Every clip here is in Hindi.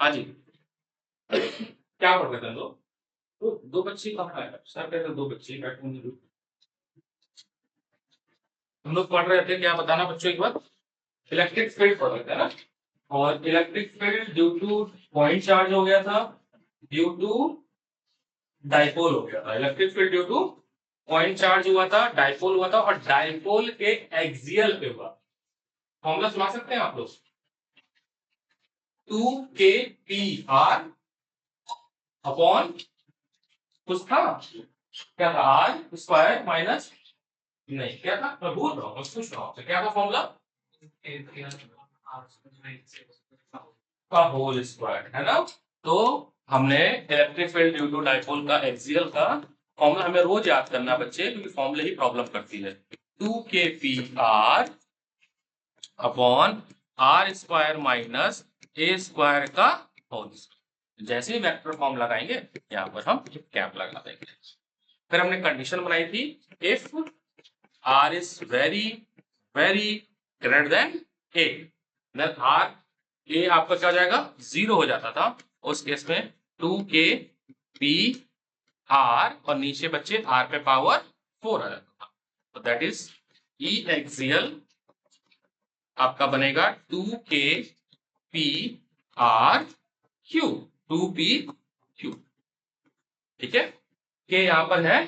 हाँ जी, क्या पढ़ रहे थे लोग? तो दो बच्चे कहाँ है सर? कहते दो बच्चे बैठे होंगे। हम लोग पढ़ रहे थे, क्या बताना बच्चों एक बार? इलेक्ट्रिक फील्ड पढ़ रहे थे ना। और electric field due two point charge हो गया था, ड्यू टू डाइपोल हो गया था। Electric field due two point charge हुआ था, डाइपोल हुआ था, और डाइपोल के एक्सियल पे हुआ। फॉर्मूला सुना सकते हैं आप लोग? 2 k p r अपॉन कुछ था, क्या था? आर स्क्वायर माइनस, नहीं क्या था, मैं भूल रहा हूँ, मैं पूछ रहा हूँ क्या था फॉर्मूला? का होल स्क्वायर, है ना? तो हमने electric field due to dipole का एक्सियल का फॉर्मूला हमें रोज याद करना बच्चे, क्योंकि फॉर्मूले ही प्रॉब्लम करती है। 2 k p r upon r square minus a square का होल स्क्वायर। जैसे ही वेक्टर फॉर्म लगाएंगे यहाँ पर हम कैप लगा देंगे। फिर हमने कंडीशन बनाई थी, if r is very very greater than a, then r a आपका क्या हो जाएगा? 0 हो जाता था। उस केस में 2 k p r और नीचे बच्चे आर पे पावर 4 आ जाता था। तो दैट इज ई एक्सियल आपका बनेगा 2 k p r q, ठीक है? के यहां पर है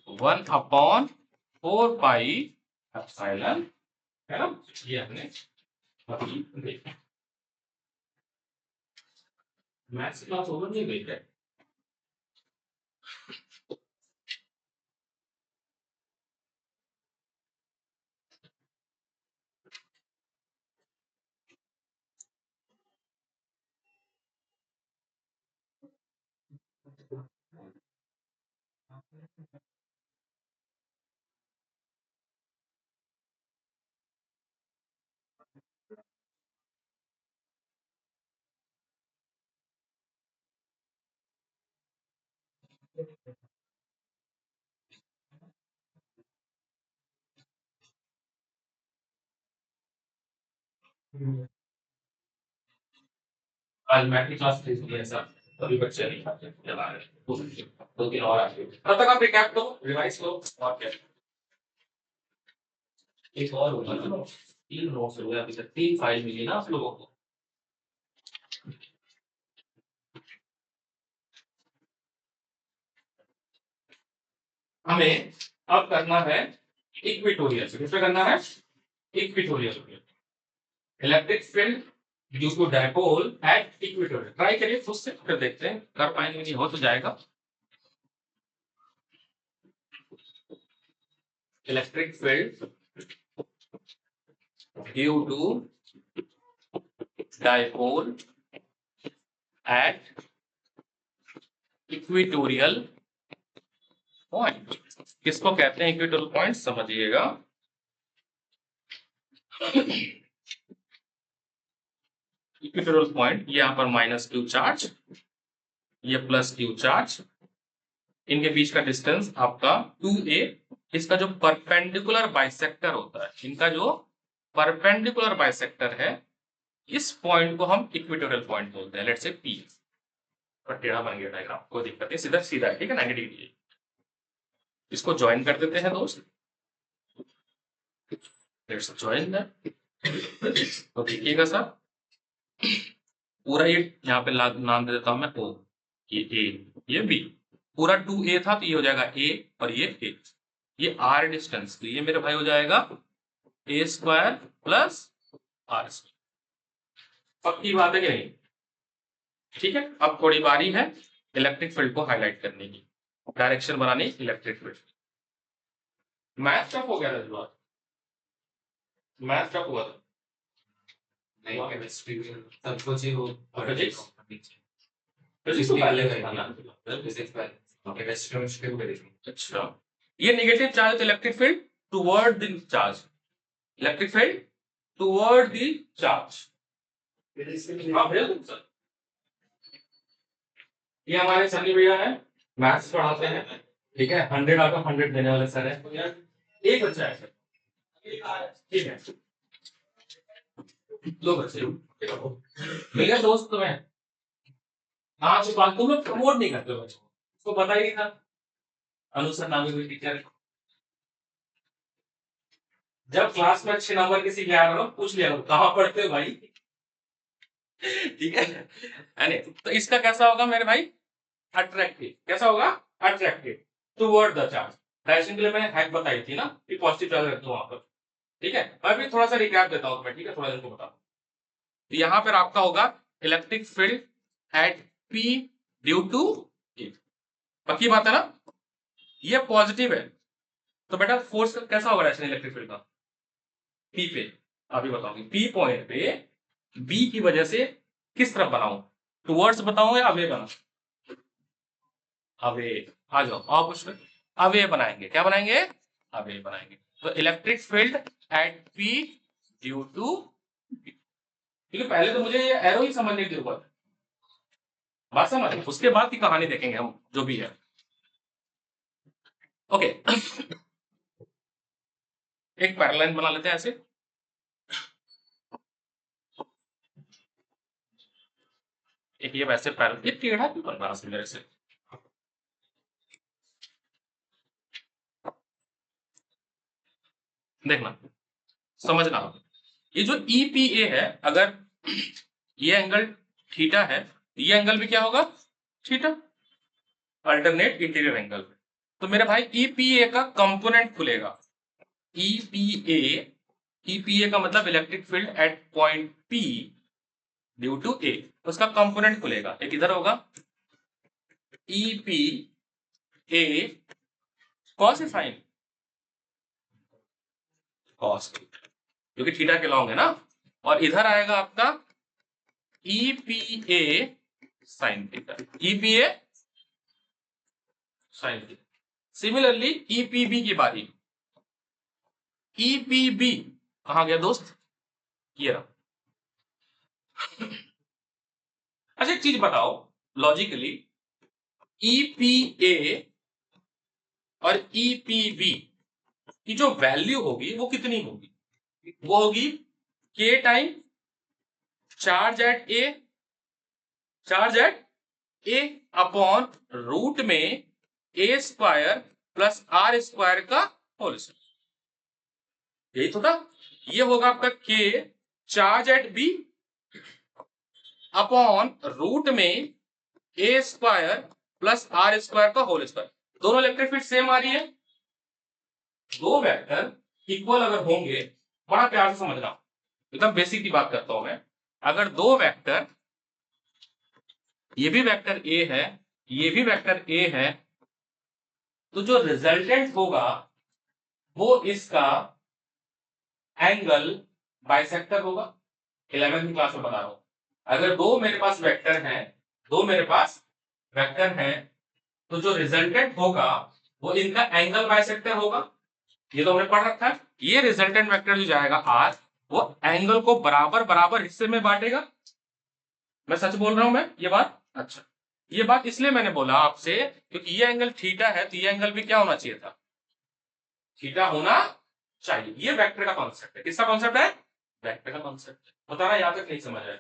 1/4 पाई एप्सिलॉन, है ना? ये हमने अभी देखा। मैथ्स क्लास ओवर नहीं गई है? आज मैथ की क्लास थी इसलिए ऐसा, तभी बच्चे नहीं आते, चला रहे दो तीन और आते। तब तक आप रिकैप करो, रिवाइज करो, और क्या। एक और होगा ना, 3 नोट्स हो गए अभी तक, 3 फाइल मिली ना आप लोगों को। हमें अब करना है इक्वेटोरियल। किस पे करना है? Equatorial. Electric field due to dipole at equatorial. Try करिए खुद से, फिर देखते हैं कर पाएंगे नहीं, हो तो जाएगा। Electric field due to dipole at equatorial point. किसको कहते हैं इक्वेटोरियल पॉइंट? समझिएगा। इक्वेटोरियल पॉइंट, ये यहां पर -q चार्ज, ये +q चार्ज, इनके बीच का डिस्टेंस आपका 2a। इसका जो परपेंडिकुलर बाइसेक्टर होता है, इनका जो परपेंडिकुलर बाइसेक्टर है, इस पॉइंट को हम इक्वेटोरियल पॉइंट बोलते हैं। लेट्स से p, पर टेढ़ा बन गया डायग्राम, कोई दिक्कत नहीं, सीधा सीधा है, ठीक है, 90 डिग्री। इसको ज्वाइन कर देते हैं दोस्त। Let's join that. तो देखिएगा सर, पूरा ये यहाँ पे नाम दे देता हूं मैं o, ये a, ये b। पूरा 2a था तो ये हो जाएगा a, और ये a, ये r डिस्टेंस, तो ये मेरे भाई हो जाएगा a square plus r square. पक्की बात है कि नहीं? ठीक है, अब थोड़ी बारी है इलेक्ट्रिक फील्ड को हाईलाइट करने की, डायरेक्शन बनाने की इलेक्ट्रिक फील्ड। मैथ टफ हो गया था इस बार, मैथ टफ हुआ था। नहीं केमिस्ट्री सब कुछ ही वो फिजिक्स, फिजिक्स फिजिक्स तो पहले का का था ना। फिजिक्स पहले केमिस्ट्री में भी करी थी। अच्छा, ये negative charge electric field toward the charge, electric field toward the charge. हाँ भैया तुम सर, ये हमारे सनी भैया है, मैथ्स पढ़ाते हैं, ठीक है, 100 आउट ऑफ 100 देने वाले सर है। एक बच्चा है सर, ठीक है, 2 बच्चे, मिल गया दोस्त तुम्हें? आज बात तुम लोग प्रमोट नहीं करते हो बच्चों को, उसको पता ही नहीं था। अनुसर नाम की कोई टीचर है, जब क्लास में अच्छे नंबर किसी के आ रहे हो पूछ लिया करो, कहाँ पढ़ते हो भाई? ठीक है, यानी तो इसका कैसा होगा मेरे भाई? अट्रैक्टिव। कैसा होगा? Attractive toward the charge. Direction के लिए मैंने हैक बताई थी ना कि पॉजिटिव चार्ज रख दो वहां पर। ठीक है, मैं भी थोड़ा सा रिकैप देता हूं तुम्हें, ठीक है, थोड़ा दिन को बता। तो यहां पर आपका होगा electric field at P due to E. पक्की बात है ना? ये पॉजिटिव है, तो बेटा फोर्स कैसा होगा डायरेक्शन इलेक्ट्रिक फील्ड का? पी पे। अभी बताऊंगी पी पॉइंट पे बी की वजह से किस तरफ बनाऊं, टुवर्ड्स बताऊं या अवे बनाऊं? अवे। आ जाओ और कुछ में अवे बनाएंगे। क्या बनाएंगे? अवे बनाएंगे। तो electric field at P due to, क्योंकि पहले तो मुझे ये एरो ही समझने की जरूरत है, बात समझ, उसके बाद की कहानी देखेंगे हम जो भी है। ओके, एक पैरेलल बना लेते हैं ऐसे। एक ये वैसे पैरेलल, ये टेढ़ा क्यों बन रहा है मेरे से? देखना, समझना, ये जो ईपीए है, अगर ये एंगल थीटा है, ये एंगल भी क्या होगा? Theta, alternate interior angle. तो मेरे भाई ईपीए का कंपोनेंट खुलेगा। ईपीए, ईपीए का मतलब electric field at point P due to A, उसका कंपोनेंट खुलेगा। एक इधर होगा ईपीए कॉस साइन, कॉस, क्योंकि थीटा के लॉन्ग है ना, और इधर आएगा आपका EPA sine theta, EPA sine theta. Similarly EPB की बारी, ईपीबी कहां गया दोस्त? ये रहा। अच्छा एक चीज बताओ लॉजिकली, ईपीए और ईपीबी की जो वैल्यू होगी वो कितनी होगी? वो होगी k time charge at A, charge at A upon root में a square plus r square का होल स्क्वायर। यही तो था, ये होगा आपका k charge at B upon root में a square plus r square का होल स्क्वायर। दोनों इलेक्ट्रिक फील्ड सेम आ रही है, दो वेक्टर इक्वल अगर होंगे, बड़ा प्यार से समझना, एकदम बेसिक की बात करता हूं मैं। अगर दो वेक्टर, ये भी वेक्टर ए है, ये भी वेक्टर ए है, तो जो रिजल्टेंट होगा वो इसका एंगल बाइसेक्टर होगा। 11वीं क्लास में बता रहा हूं, अगर दो मेरे पास वेक्टर हैं, दो मेरे पास वेक्टर हैं, तो जो रिजल्टेंट होगा वो इनका एंगल बाइसेक्टर होगा। ये तो हमने पढ़ रखा है। ये रिजल्टेंट वेक्टर जो जाएगा आर, वो एंगल को बराबर बराबर हिस्से में बांटेगा। मैं सच बोल रहा हूं मैं ये बात? अच्छा, ये बात इसलिए मैंने बोला आपसे क्योंकि ये एंगल थीटा है, तो ये एंगल भी क्या होना चाहिए था? थीटा होना चाहिए। ये वेक्टर का कॉन्सेप्ट है। किसका कॉन्सेप्ट है? वेक्टर का कॉन्सेप्ट। बताना याद तक नहीं समझ आया।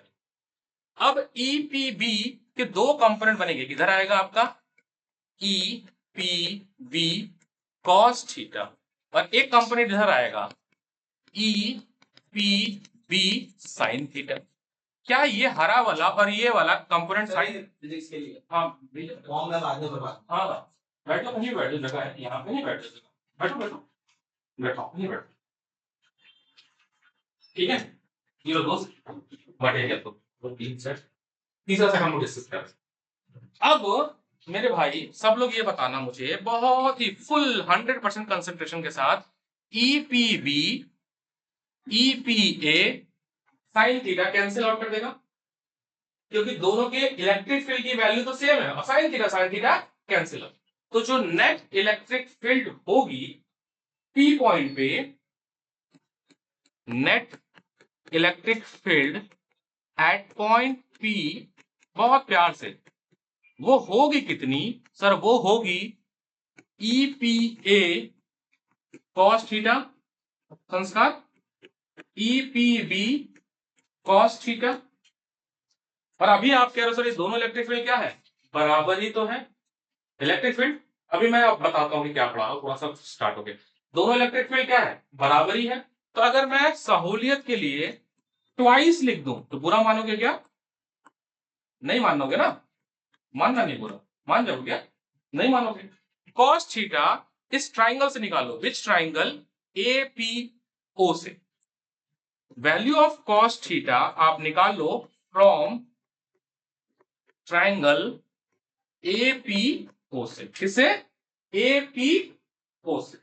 अब ईपीबी के दो कंपोनेंट बनेंगे, इधर आएगा आपका E P B cos theta, और एक कंपोनेंट इधर आएगा E P B sine theta. क्या ये हरा वाला और ये वाला कंपोनेंट साइन फिजिक्स के लिए हाँ फॉर्म में बाद में करवा। हाँ बैठो, कहीं बैठो, जगह है यहाँ पे, नहीं बैठो, बैठो बैठो बैठो, नहीं बैठो, ठीक है। ये लो दोस्त मटेरियल, तो तीन सेट, तीसरा सेट हम लोग डिस्कस कर। अब मेरे भाई सब लोग ये बताना मुझे बहुत ही फुल 100% कंसंट्रेशन के साथ, EPB EPA sine theta cancel out कर देगा, क्योंकि दोनों के इलेक्ट्रिक फील्ड की वैल्यू तो सेम है, और साइन थीटा कैंसिल आउट। तो जो नेट इलेक्ट्रिक फील्ड होगी पी पॉइंट पे, net electric field at point P, बहुत प्यार से, वो होगी कितनी सर? वो होगी ईपीए कॉस थीटा, संस्कार ईपीबी कॉस थीटा और अभी आप कह रहे हो सर ये दोनों इलेक्ट्रिक फील्ड क्या है, बराबर ही तो है। इलेक्ट्रिक फील्ड अभी मैं अब बताता हूँ कि क्या पढ़ा रहा हूँ, थोड़ा सा स्टार्ट हो गया। दोनों इलेक्ट्रिक फील्ड क्या है, बराबर ही है। तो अगर मैं सहूलियत के लिए ट्वाइस लिख दूं तो बुरा मानोगे क्या, नहीं मानोगे ना, मानना नहीं बुरा, मान जाओगे क्या, नहीं मानोगे। cos थीटा इस ट्राइंगल से निकालो, विच ट्राइंगल, APO से। वैल्यू ऑफ cos थीटा आप निकाल लो फ्रॉम ट्राइंगल APO से। किसे, APO से।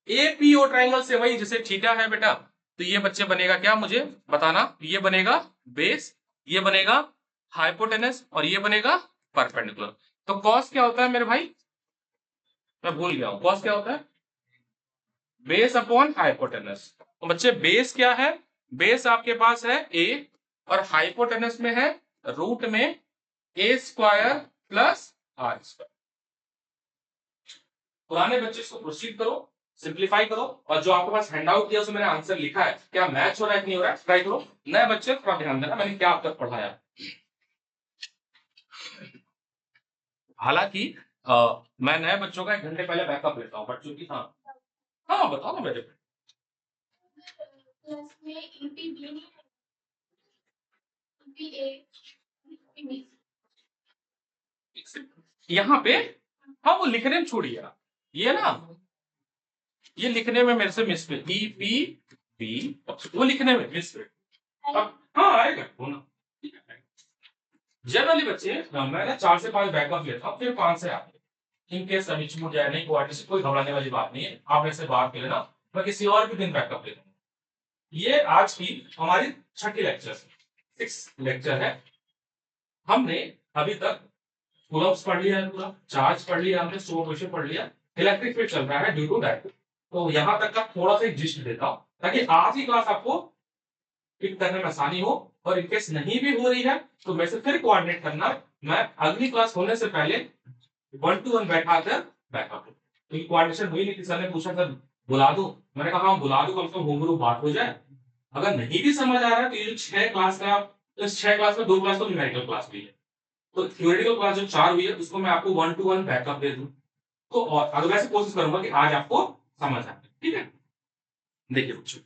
APO ट्राइंगल से वही जैसे थीटा है बेटा, तो ये बच्चे बनेगा क्या मुझे बताना, ये बनेगा बेस, ये बनेगा हाइपोटेनस और ये बनेगा परपेंडिकुलर। तो कॉस क्या होता है मेरे भाई, मैं भूल गया हूं, कॉस क्या होता है, बेस अपॉन हाइपोटेनस। तो बच्चे बेस क्या है, बेस आपके पास है a और हाइपोटेनस में है रूट में a square plus r square. पुराने बच्चे इसको प्रोसीड करो, सिंप्लीफाई करो, और जो आपके पास हैंडआउट दिया उसमें मैंने आंसर लिखा है, क्या मैच हो रहा है कि नहीं हो रहा है, ट्राई करो। नए बच्चे थोड़ा ध्यान देना मैंने क्या अब तक पढ़ाया। हालांकि मैं नए बच्चों का 1 घंटे पहले बैकअप लेता हूँ, बच्चों की हाँ हाँ बताओ ना मेरे प्लस में ईपी भी नहीं है, ईपी ए ईपी यहाँ पे, हाँ वो लिखने में छोड़िए आप। ये ना, ये लिखने में मेरे से मिसप्रिंट, ई पी बी, वो लिखने में मिसप्रिंट। अब हाँ आएगा वो ना, जनरली बच्चे मैं ना 4 से 5 बैकअप लेता हूँ, फिर 5 से आते हैं। इन केस अभी छूट जाए नहीं क्वालिटी से, कोई घबराने वाली बात नहीं है, आप मेरे से बात कर लेना, मैं किसी और भी दिन बैकअप लेता हूँ। ये आज की हमारी छठी लेक्चर, 6 लेक्चर है। हमने अभी तक कूलम्ब्स पढ़ लिया है, पूरा चार्ज पढ़ लिया हमने, सुपरपोजिशन पढ़ लिया, इलेक्ट्रिक फील्ड चल रहा है ड्यू टू डायपोल। तो यहां तक का थोड़ा सा जिस्ट देता हूं ताकि आज की क्लास आपको पिक करने में आसानी हो, और इनकेस नहीं भी हो रही है तो वैसे फिर कोऑर्डिनेट करना, मैं अगली क्लास होने से पहले 1 to 1 बैठा कर बैकअप। तो कोऑर्डिनेशन हुई नहीं थी, सर ने पूछा सर बुला दूं, मैंने कहा हाँ बुला दो, कम से कम रूबरू बात हो जाए। अगर नहीं भी समझ आ रहा है तो ये जो 6 क्लास का, तो इस 6 क्लास में 2 क्लास तो न्यूमेरिकल क्लास भी है, तो थ्योरेटिकल क्लास जो 4 हुई है उसको मैं आपको 1 to 1 बैकअप दे दूं। तो और अगर वैसे कोशिश करूंगा कि आज आपको समझ आए, ठीक है। देखिए बच्चों,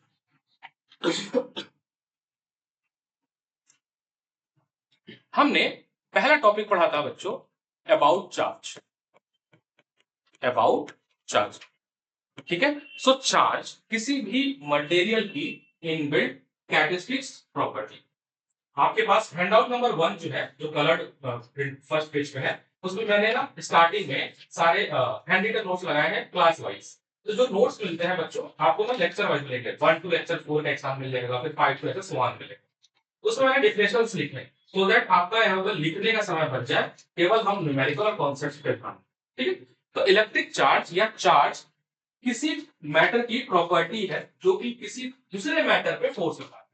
हमने पहला टॉपिक पढ़ा था बच्चों अबाउट चार्ज, अबाउट चार्ज, ठीक है। सो चार्ज किसी भी मटेरियल की इनबिल्ट कैरेक्टरिस्टिक्स प्रॉपर्टी। आपके पास हैंडआउट नंबर 1 जो है, जो कलर्ड फर्स्ट पेज पे है, उसमें मैंने ना स्टार्टिंग में सारे हैंड रिटन नोट्स लगाए हैं क्लास वाइज। तो जो नोट्स मिलते हैं बच्चों आपको ना लेक्चर वाइज मिलेंगे, 1 to लेक्चर 4 का एग्जाम मिल जाएगा, फिर 5 to लेक्चर 1 मिलेगा। उसमें मैंने डिफिनेशंस लिखे सो दैट आपका यहाँ पर लिखने का समय बच जाए, केवल हम न्यूमेरिकल और कॉन्सेप्ट्स पे ध्यान, ठीक है। तो इलेक्ट्रिक चार्ज या चार्ज किसी मैटर की प्रॉपर्टी है जो कि किसी दूसरे मैटर पे फोर्स लगाता है।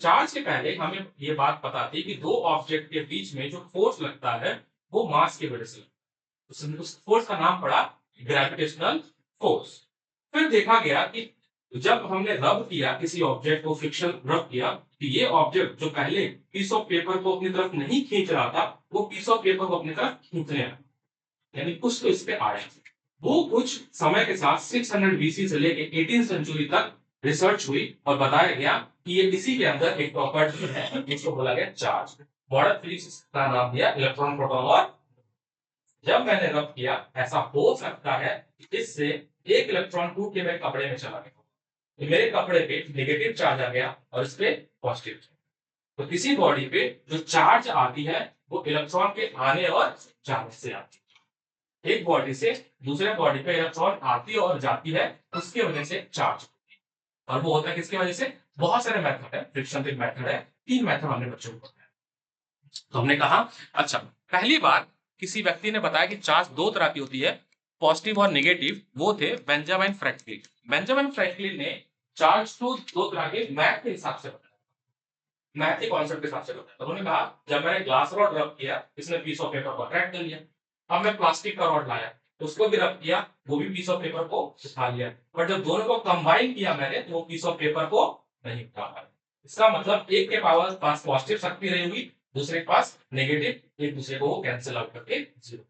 चार्ज के पहले हमें ये बात पता थी कि दो ऑब्जेक्ट के बीच में जो फोर्स लगता है वो मास की वजह से लगता है, उस फोर्स का नाम पड़ा ग्रेविटेशनल फोर्स। फिर देखा गया कि जब हमने रब किया किसी ऑब्जेक्ट को, फ्रिक्शन रब किया, कि ये ऑब्जेक्ट जो पहले पीस ऑफ पेपर को अपनी तरफ नहीं खींच रहा था वो पीस ऑफ पेपर को अपनी तरफ खींचने लगा, यानी कुछ तो इस पे आया। वो कुछ समय के साथ 600 BC से लेके 18वीं सेंचुरी तक रिसर्च हुई और बताया गया कि ये इसी के अंदर एक प्रॉपर्टी है जिसको बोला गया चार्ज। मॉडर्न फिजिक्स का नाम दिया इलेक्ट्रॉन प्रोटॉन। और जब मैंने रब किया, ऐसा हो सकता है कि इससे एक इलेक्ट्रॉन टूट के मेरे कपड़े में चला गया, तो मेरे कपड़े पे नेगेटिव चार्ज आ गया और इस पे पॉजिटिव। तो किसी बॉडी पे जो चार्ज आती है वो इलेक्ट्रॉन के आने और जाने से आती है। एक बॉडी से दूसरे बॉडी पे इलेक्ट्रॉन आती है और जाती है, उसकी वजह से चार्ज होती है। और वो होता है किसकी वजह से, बहुत सारे मेथड है, फ्रिक्शन एक मेथड है, 3 मेथड हमने बच्चों को बताया। तो हमने कहा अच्छा, पहली बार किसी व्यक्ति ने बताया कि चार्ज 2 तरह की होती है, पॉजिटिव और नेगेटिव, वो थे बेंजामिन फ्रैंकलिन। बेंजामिन फ्रैंकलिन ने चार्ज को 2 तरह के मैथ के हिसाब से बताया, मैथ के कॉन्सेप्ट के हिसाब से बताया। उन्होंने कहा जब मैंने ग्लास रॉड रब किया, इसने पीस ऑफ पेपर को अट्रैक्ट कर लिया। अब मैं प्लास्टिक का रॉड लाया, उसको भी रब किया, वो भी पीस ऑफ पेपर को उठा लिया। बट जब दोनों को कंबाइन किया मैंने तो वो पीस ऑफ पेपर को नहीं उठा पाया। इसका मतलब एक के पास पॉजिटिव शक्ति रहेगी, दूसरे के पास नेगेटिव, एक दूसरे को वो कैंसिल आउट करके जीरो।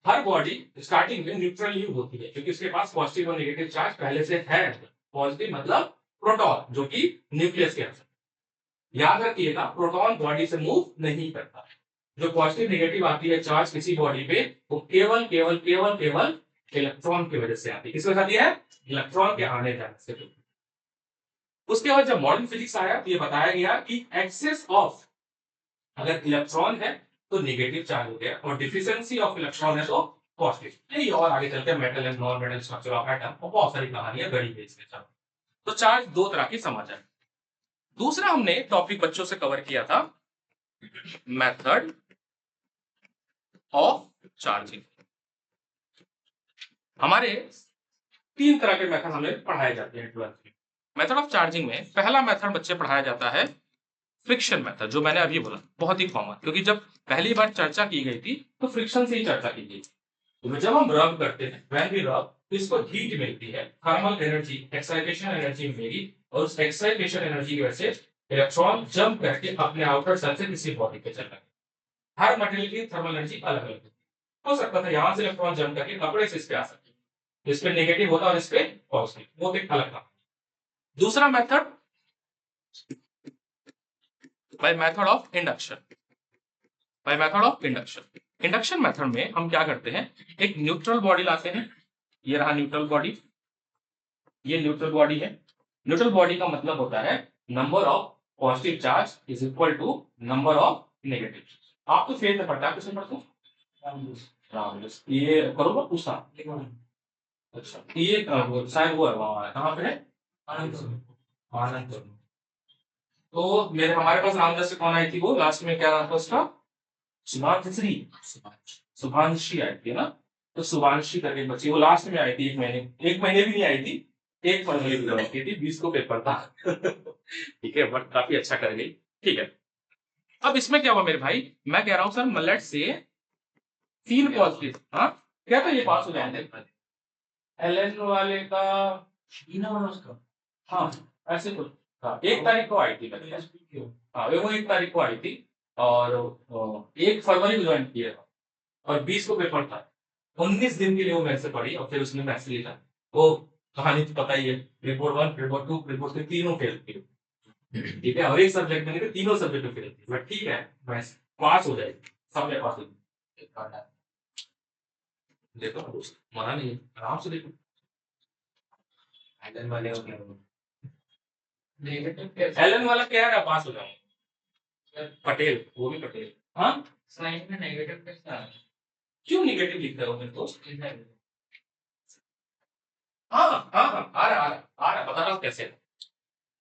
हर बॉडी स्टार्टिंग में न्यूट्रल ही होती है क्योंकि उसके पास पॉजिटिव और नेगेटिव चार्ज पहले से है। पॉजिटिव मतलब प्रोटॉन जो कि न्यूक्लियस के अंदर। याद रखिएगा प्रोटॉन बॉडी से मूव नहीं करता। जो पॉजिटिव नेगेटिव आती है चार्ज किसी बॉडी पे वो केवल केवल केवल केवल इलेक्ट्रॉन की वजह से आती है। किसकी वजह से आती है? इलेक्ट्रॉन के आने जाने से। उसके बाद जब मॉडर्न फिजिक्स आया तो ये बताया गया कि एक्सेस ऑफ अगर इलेक्ट्रॉन है तो नेगेटिव चार्ज हो गया और डिफिशिएंसी ऑफ इलेक्ट्रॉन है तो पॉजिटिव। यही और आगे चलकर metal and non metal structure of atom और बहुत सारी कहानियां गढ़ी गई इसके साथ। तो चार्ज दो तरह की समझ है। दूसरा हमने टॉपिक बच्चों से कवर किया था मेथड ऑफ चार्जिंग। हमारे तीन तरह के मेथड हमें पढ़ाए जाते हैं 12th में। मेथड ऑफ चार्जिंग में पहला मेथड बच्चे पढ़ाया जाता है फ्रिक्शन मेथड, जो मैंने अभी बोला बहुत ही कॉमन, क्योंकि जब पहली बार चर्चा की गई थी तो फ्रिक्शन से ही चर्चा की गई। तो जब हम रब करते हैं व्हेन वी रब तो इसको हीट मिलती है, थर्मल एनर्जी, एक्साइटेशन एनर्जी मिलेगी और उस एक्साइटेशन एनर्जी की वजह से इलेक्ट्रॉन जंप करके अपने आउटर सेल से किसी बॉडी पे चल रहा है। हर मटेरियल की थर्मल एनर्जी अलग अलग हो सकता है। यहां से इलेक्ट्रॉन जंप करके कपड़े से इस पे आ सकते हैं, इस पे नेगेटिव होता है और इस पे पॉजिटिव, वो एक अलग था। दूसरा method by method of induction. By method of induction, induction method में हम क्या करते हैं, एक न्यूट्रल बॉडी लाते हैं। ये रहा न्यूट्रल बॉडी, ये न्यूट्रल बॉडी है। न्यूट्रल बॉडी का मतलब होता है number of positive charge is equal to number of negative. आप तो फेज में पढ़ता है, किसमें पढ़ते हो? ये करो ना पूछा। अच्छा ये शायद वो है वहां, कहाँ पे है? आनंद। तो मेरे हमारे पास नाम से कौन आई थी, वो लास्ट में क्या नाम था उसका? शुभांशी। शुभांशी आई थी ना, तो शुभांशी करके बच्ची वो लास्ट में आई थी। एक महीने भी नहीं आई थी, एक फरवरी को की थी, 20 को पेपर था। ठीक है, बट काफी अच्छा कर गई। ठीक है, अब इसमें क्या हुआ मेरे भाई, मैं कह रहा हूं सर मलेट से तीन पॉजिटिव, हाँ क्या था ये पास हो जाएंगे एलएन वाले का उसका, हाँ ऐसे कुछ। हाँ 1 तारीख को आई थी, हाँ वो 1 तारीख को आई थी और 1 फरवरी को ज्वाइन किया था और 20 को पेपर था। 19 दिन के लिए वो मेरे से पढ़ी और फिर उसने मैथ्स लिखा। वो कहानी तो पता ही है, रिपोर्ट 1, रिपोर्ट 2, रिपोर्ट 3 तीनों फेल थी। ठीक है, और एक सब्जेक्ट में तीनों सब्जेक्ट में फेल थी, बट ठीक है मैथ्स पास हो जाएगी, सब में पास हो जाएगी। देखो मना नहीं है, आराम से देखो। एलन वाले एलन वाला क्या है, पास हो जाऊंगा। पटेल, वो भी पटेल। हाँ साइंस में नेगेटिव कैसा है? क्यों नेगेटिव लिख रहे हो मेरे दोस्त? हाँ हाँ हाँ आ रहा आ रहा बता रहा हूँ कैसे।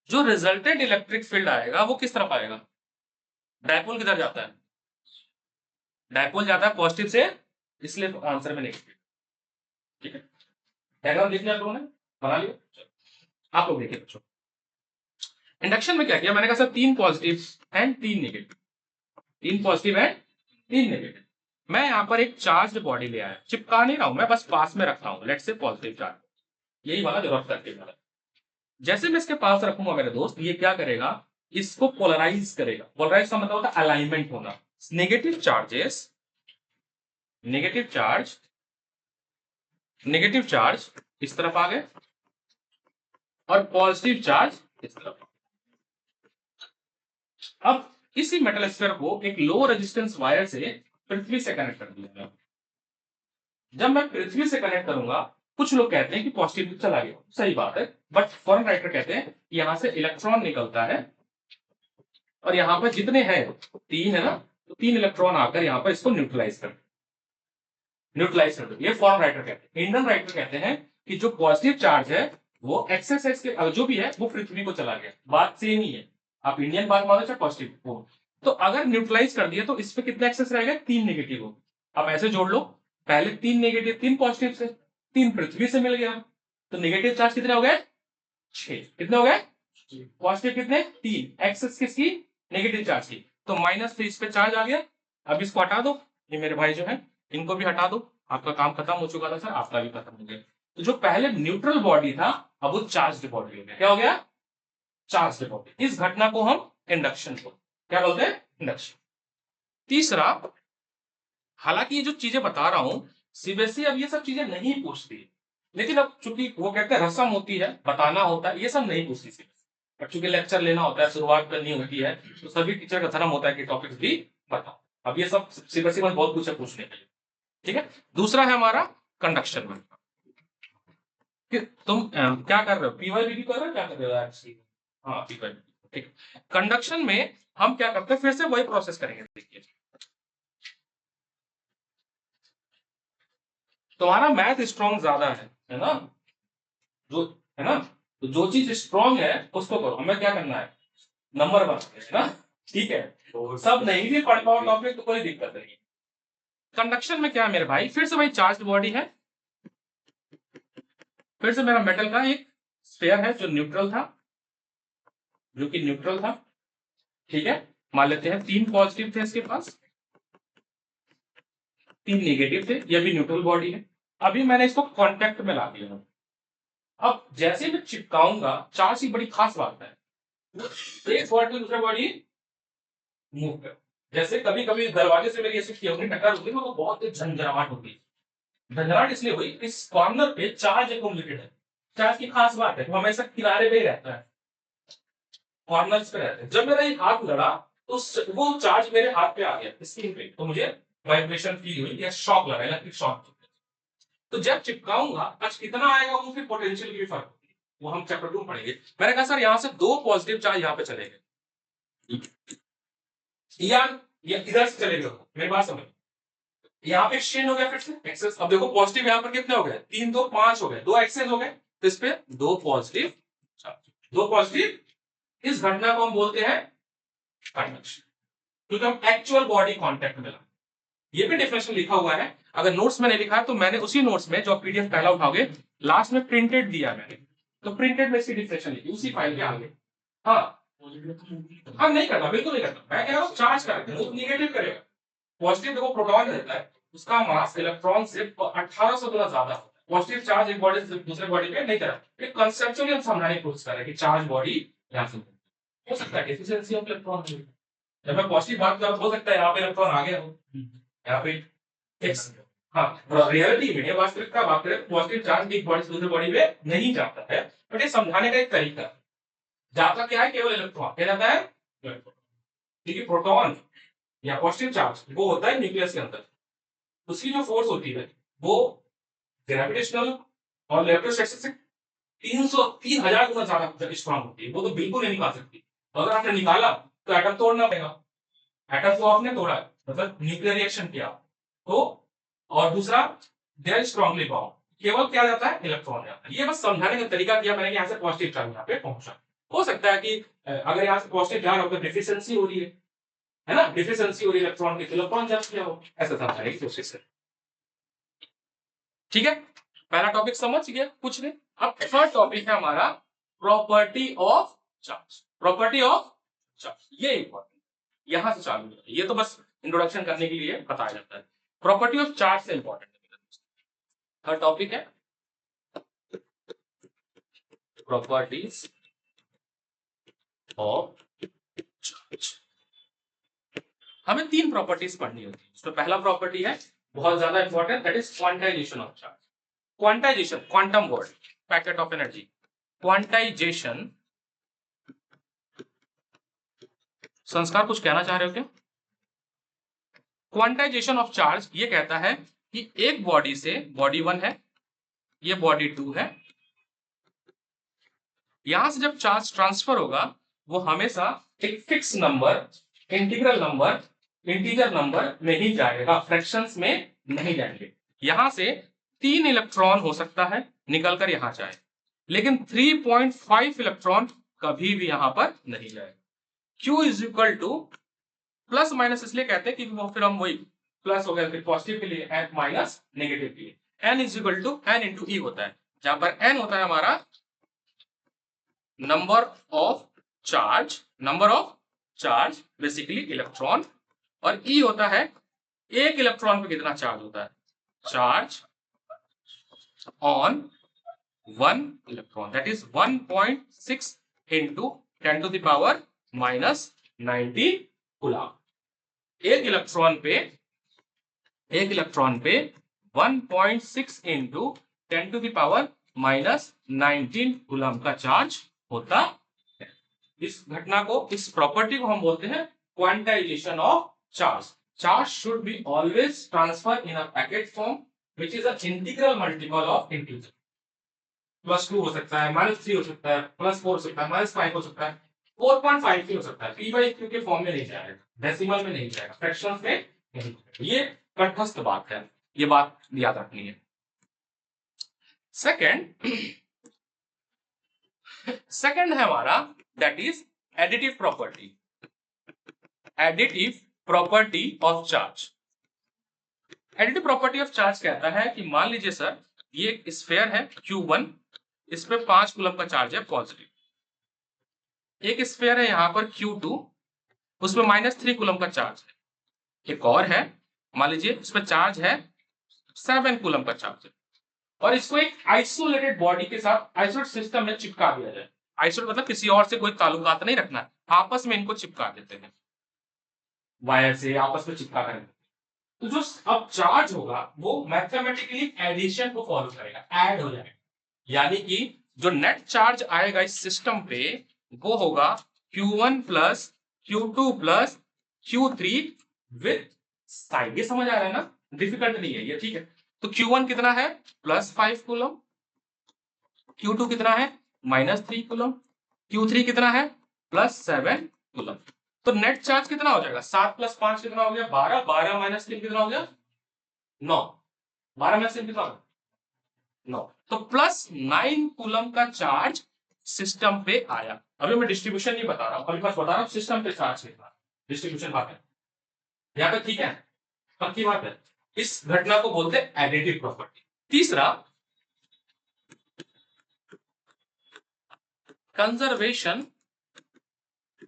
जो रिजल्टेंट इलेक्ट्रिक फील्ड आएगा वो किस तरफ आएगा? डायपोल किधर जाता है? डायपोल जाता है पॉजिटिव से, इसलिए तो आंसर में नेगेटिव। ठीक है, डायग्राम लिख लिया तुमने, बना लिया। आप लोग देखिए बच्चों, इंडक्शन में क्या किया मैंने कहा sir 3 positive and 3 negative, 3 positive and 3 negative. मैं यहाँ पर एक चार्ज बॉडी ले आया, चिपका नहीं रहा हूं मैं, बस पास में रखता हूँ, लेट्स से पॉजिटिव चार्ज, यही वाला जो रफ सर्किट वाला। जैसे मैं इसके पास रखूंगा मेरे दोस्त, ये क्या करेगा, इसको पोलराइज करेगा। पोलराइज का मतलब होता है अलाइनमेंट होना। नेगेटिव चार्जेस, नेगेटिव चार्ज इस तरफ आ गए और पॉजिटिव चार्ज इस तरफ। अब इसी मेटल स्फीयर को एक लो रेजिस्टेंस वायर से पृथ्वी से कनेक्ट कर दिया। जब मैं पृथ्वी से कनेक्ट करूंगा, कुछ लोग कहते हैं कि पॉजिटिव चला गया, सही बात है, बट फॉरेन राइटर कहते हैं कि यहां से इलेक्ट्रॉन निकलता है और यहाँ पर जितने हैं 3 है ना, तो 3 इलेक्ट्रॉन आकर यहाँ पर इसको न्यूट्रलाइज कर ये फॉरेन राइटर कहते हैं। इंडियन राइटर कहते हैं कि जो पॉजिटिव चार्ज है वो एक्सेस के जो भी है वो पृथ्वी को चला गया। बात सेम ही है, आप इंडियन बात मानो चाहे पॉजिटिव हो। तो अगर न्यूट्रलाइज कर दिया तो इस पे कितना एक्सेस रहेगा? 3 नेगेटिव हो। आप ऐसे जोड़ लो, पहले 3 नेगेटिव 3 पॉजिटिव से, 3 पृथ्वी से मिल गया, तो नेगेटिव चार्ज कितने हो गए? 6। कितने हो गए? पॉजिटिव कितने? 3। एक्सेस किसकी? नेगेटिव चार्ज की। तो -3 इस पे चार्ज आ गया। अब इसको हटा दो, ये मेरे भाई जो है इनको भी हटा दो, आपका काम खत्म हो चुका था सर, आपका भी खत्म हो गया। तो जो पहले न्यूट्रल बॉडी था अब वो चार्ज्ड बॉडी हो गया। क्या हो गया? Charge body. इस घटना को हम इंडक्शन को क्या बोलते हैं? इंडक्शन। तीसरा, हालांकि ये जो चीजें बता रहा हूं सीबीएसई अब ये सब चीजें नहीं पूछती, लेकिन अब चूंकि वो कहते हैं रस्म होती है, बताना होता है, ये सब नहीं पूछती सीबीएसई। अब चूंकि लेक्चर लेना होता है, शुरुआत करनी होती है, तो सभी टीचर का धर्म होता है कि टॉपिक्स भी बताओ। अब ये सब सीबीएसई में बहुत कुछ है पूछने के लिए, ठीक है। दूसरा है हमारा कंडक्शन में। तुम क्या कर रहे हो? पीवाईबी कर रहे हो, क्या कर रहे हो एक्चुअली? हाँ, पीवाईबी, ठीक। कंडक्शन में हम क्या करते हैं, फिर से वही प्रोसेस करेंगे। देखिए, तुम्हारा मैथ स्ट्रॉन्ग ज्यादा है ना? जो है ना, तो जो चीज स्ट्रॉन्ग है उसको करो। हमें क्या करना है? नंबर बनाना है ना, ठीक है। सब नहीं भी पढ़ पाओ टॉपिक तो कोई दिक्कत नहीं। कंडक्शन में क्या है मेरे भाई, फिर से वही चार्ज बॉडी है। फिर से मेरा मेटल का एक स्फीयर है जो न्यूट्रल था, ठीक है। मान लेते हैं 3 पॉजिटिव थे इसके पास, 3 नेगेटिव थे, ये भी न्यूट्रल बॉडी है। अभी मैंने इसको कांटेक्ट में ला दिया। अब जैसे मैं चिपकाऊंगा, चार्ज की बड़ी खास बात है, एक बॉडी दूसरे बॉडी मूव कर। जैसे कभी कभी दरवाजे से मेरी ऐसी टक्कर होती है तो बहुत झंझनाहट होती है। झंझनाहट इसलिए हुई, इस कॉर्नर पे चार्ज एक्युमुलेटेड है। चार्ज की खास बात है, वो हमेशा किनारे पे ही रहता है, कॉर्नर्स पे रहते हैं। जब मेरा ये हाथ लड़ा तो वो चार्ज मेरे हाथ पे आ गया स्किन पे, तो मुझे वाइब्रेशन फील हुई या शॉक लगा, इलेक्ट्रिक शॉक। तो जब चिपकाऊंगा आज कितना आएगा, वो फिर पोटेंशियल की भी फर्क होती है, वो हम चैप्टर 2 पढ़ेंगे। मैंने कहा सर यहाँ से 2 पॉजिटिव चार्ज यहाँ पे चले गए, या इधर से चले गए, मेरी बात समझ। यहाँ पे एक्सचेंज हो गया फिर से एक्सेस। अब देखो पॉजिटिव यहाँ पर कितने हो गए, 3 2 5 हो गए, 2 एक्सेस हो गए, तो इस पे 2 पॉजिटिव चार्ज, 2 पॉजिटिव। इस घटना को हम बोलते हैं कंडक्शन, क्योंकि हम एक्चुअल बॉडी कांटेक्ट में। ये भी डेफिनेशन लिखा हुआ है, अगर नोट्स में नहीं लिखा है तो मैंने उसी नोट्स में जो पीडीएफ पहला उठाओगे लास्ट में प्रिंटेड दिया मैंने, तो प्रिंटेड में इसकी डेफिनेशन लिखी उसी फाइल के आगे। हाँ हाँ, नहीं करना, बिल्कुल नहीं करना। मैं कह रहा हूँ चार्ज करते हैं, वो निगेटिव करेगा। पॉजिटिव देखो प्रोटॉन रहता है, उसका मास इलेक्ट्रॉन से 1800 गुना ज्यादा होता है। पॉजिटिव चार्ज एक बॉडी से दूसरे बॉडी पे नहीं करा, ये कंसेप्चुअली हम समझाने की कोशिश कर रहे हैं कि चार्ज बॉडी यहाँ से हो सकता है डेफिशिएंसी ऑफ इलेक्ट्रॉन। जब मैं पॉजिटिव बात कर रहा हूं, हो सकता है यहाँ पे इलेक्ट्रॉन आ गया हो, यहाँ पे एक्स। हाँ, रियलिटी में वास्तविकता बात करें तो पॉजिटिव चार्ज एक बॉडी से दूसरे बॉडी में नहीं जाता है, बट ये समझाने का एक तरीका है। जाता क्या है, केवल इलेक्ट्रॉन। क्या जाता है? इलेक्ट्रॉन। क्योंकि प्रोटॉन या पॉजिटिव चार्ज वो होता है न्यूक्लियस के अंदर, उसकी जो फोर्स होती है वो ग्रेविटेशनल और इलेक्ट्रोस्टैटिक से 3000 गुना ज्यादा स्ट्रॉन्ग होती है, वो तो बिल्कुल नहीं निकाल सकती। तो अगर आपने निकाला तो एटम तोड़ना पड़ेगा, एटम को आपने तोड़ा मतलब न्यूक्लियर रिएक्शन किया, तो और दूसरा दे आर स्ट्रांगली बाउंड, केवल क्या जाता है, इलेक्ट्रॉन जाता है। ये बस समझाने का तरीका किया मैंने, यहाँ से पॉजिटिव चार्ज यहाँ पे पहुंचा। हो सकता है कि अगर यहाँ से पॉजिटिव चार्ज होकर डिफिशियंसी हो रही है ना, डिफिशियंसी हो रही है इलेक्ट्रॉन की, इलेक्ट्रॉन चार्ज किया हो, ऐसा समझाने की कोशिश है। ठीक है, पहला टॉपिक समझ गया, कुछ नहीं। अब थर्ड टॉपिक है हमारा property of charge. Property of charge ये इंपॉर्टेंट, यहां से चालू है। ये तो बस इंट्रोडक्शन करने के लिए बताया जाता है, प्रॉपर्टी ऑफ चार्ज से इंपॉर्टेंट है। थर्ड टॉपिक है प्रॉपर्टीज ऑफ चार्ज। हमें 3 प्रॉपर्टीज पढ़नी होती है। उसमें पहला प्रॉपर्टी है बहुत ज्यादा important, that is quantization of charge. Quantization, quantum word, packet of energy. Quantization, संस्कार कुछ कहना चाह रहे हो क्या? क्वांटाइजेशन ऑफ चार्ज ये कहता है कि एक बॉडी से, बॉडी 1 है, ये बॉडी 2 है, यहां से जब चार्ज ट्रांसफर होगा वो हमेशा एक fix number, integral number, integer number में ही जाएगा, फ्रैक्शंस में नहीं जाएंगे। यहां से 3 इलेक्ट्रॉन हो सकता है निकलकर यहां जाए, लेकिन 3.5 इलेक्ट्रॉन कभी भी यहां पर नहीं जाएगा। Q is equal two plus minus इसलिए कहते हैं कि फिर हम वही प्लस हो गया फिर पॉजिटिव के लिए, एन माइनस नेगेटिव के लिए। N is equal to n into e होता है, जहां पर एन होता है हमारा number of charge, number of charge basically electron, और ई होता है एक इलेक्ट्रॉन पे कितना चार्ज होता है, charge on 1 electron, that is 1.6 into 10 to the power -19 coulomb. एक इलेक्ट्रॉन पे 1.6 into 10 to the power -19 coulomb का चार्ज होता है। इस घटना को, इस प्रॉपर्टी को हम बोलते हैं quantization of charge. Charge should be always transfer in a packet form which is a integral multiple of integer. +2 हो सकता है, -3 हो सकता है, +4 हो सकता है, -5 हो सकता है, 4.5 भी हो सकता है। p/q के फॉर्म में नहीं जाएगा, डेसिमल में नहीं जाएगा, फ्रैक्शंस में नहीं। ये तटस्थ बात है, ये बात याद रखनी है। सेकंड है हमारा that is additive property. Additive property of charge. Additive property of charge कहता है कि मान लीजिए सर, ये एक स्फीयर है Q1, इस पे 5 कूलम का चार्ज है पॉजिटिव। एक स्फीयर है यहाँ पर Q2, उसमें -3 कूलम का चार्ज है। एक और है, मान लीजिए इसमें चार्ज है 7 कूलम का चार्ज है, और इसको एक आइसोलेटेड बॉडी के साथ आइसोलेट सिस्टम में चिपका दिया जाए। आइसोलेट मतलब किसी और से कोई ताल्लुकात नहीं रखना है, आपस में इनको चिपका देते हैं, वायर से आपस में चिपका कर। तो जो अब चार्ज होगा वो मैथमेटिकली एडिशन को फॉलो करेगा, ऐड हो जाएगा। यानी कि जो नेट चार्ज आएगा इस सिस्टम पे वो होगा Q1 plus Q2 plus Q3 with sign. ये समझ आ रहा है ना, डिफिकल्ट नहीं है ये, ठीक है। तो Q1 कितना है, +5 कूलम, Q2 कितना है, -3 कूलम, Q3 कितना है, +7 कूलम। तो नेट चार्ज कितना हो जाएगा, 7 + 5 कितना हो गया, 12, 12 - 3 कितना हो गया, 9, 12 - 3 कितना हो गया, 9। तो +9 कूलम का चार्ज सिस्टम पे आया। अभी मैं डिस्ट्रीब्यूशन नहीं बता रहा हूं, अभी बस बता रहा हूं सिस्टम पे चार्ज कितना, डिस्ट्रीब्यूशन बात है यहाँ पे, ठीक है, पक्की बात है। इस घटना को बोलते हैं एडिटिव प्रॉपर्टी। तीसरा, कंजर्वेशन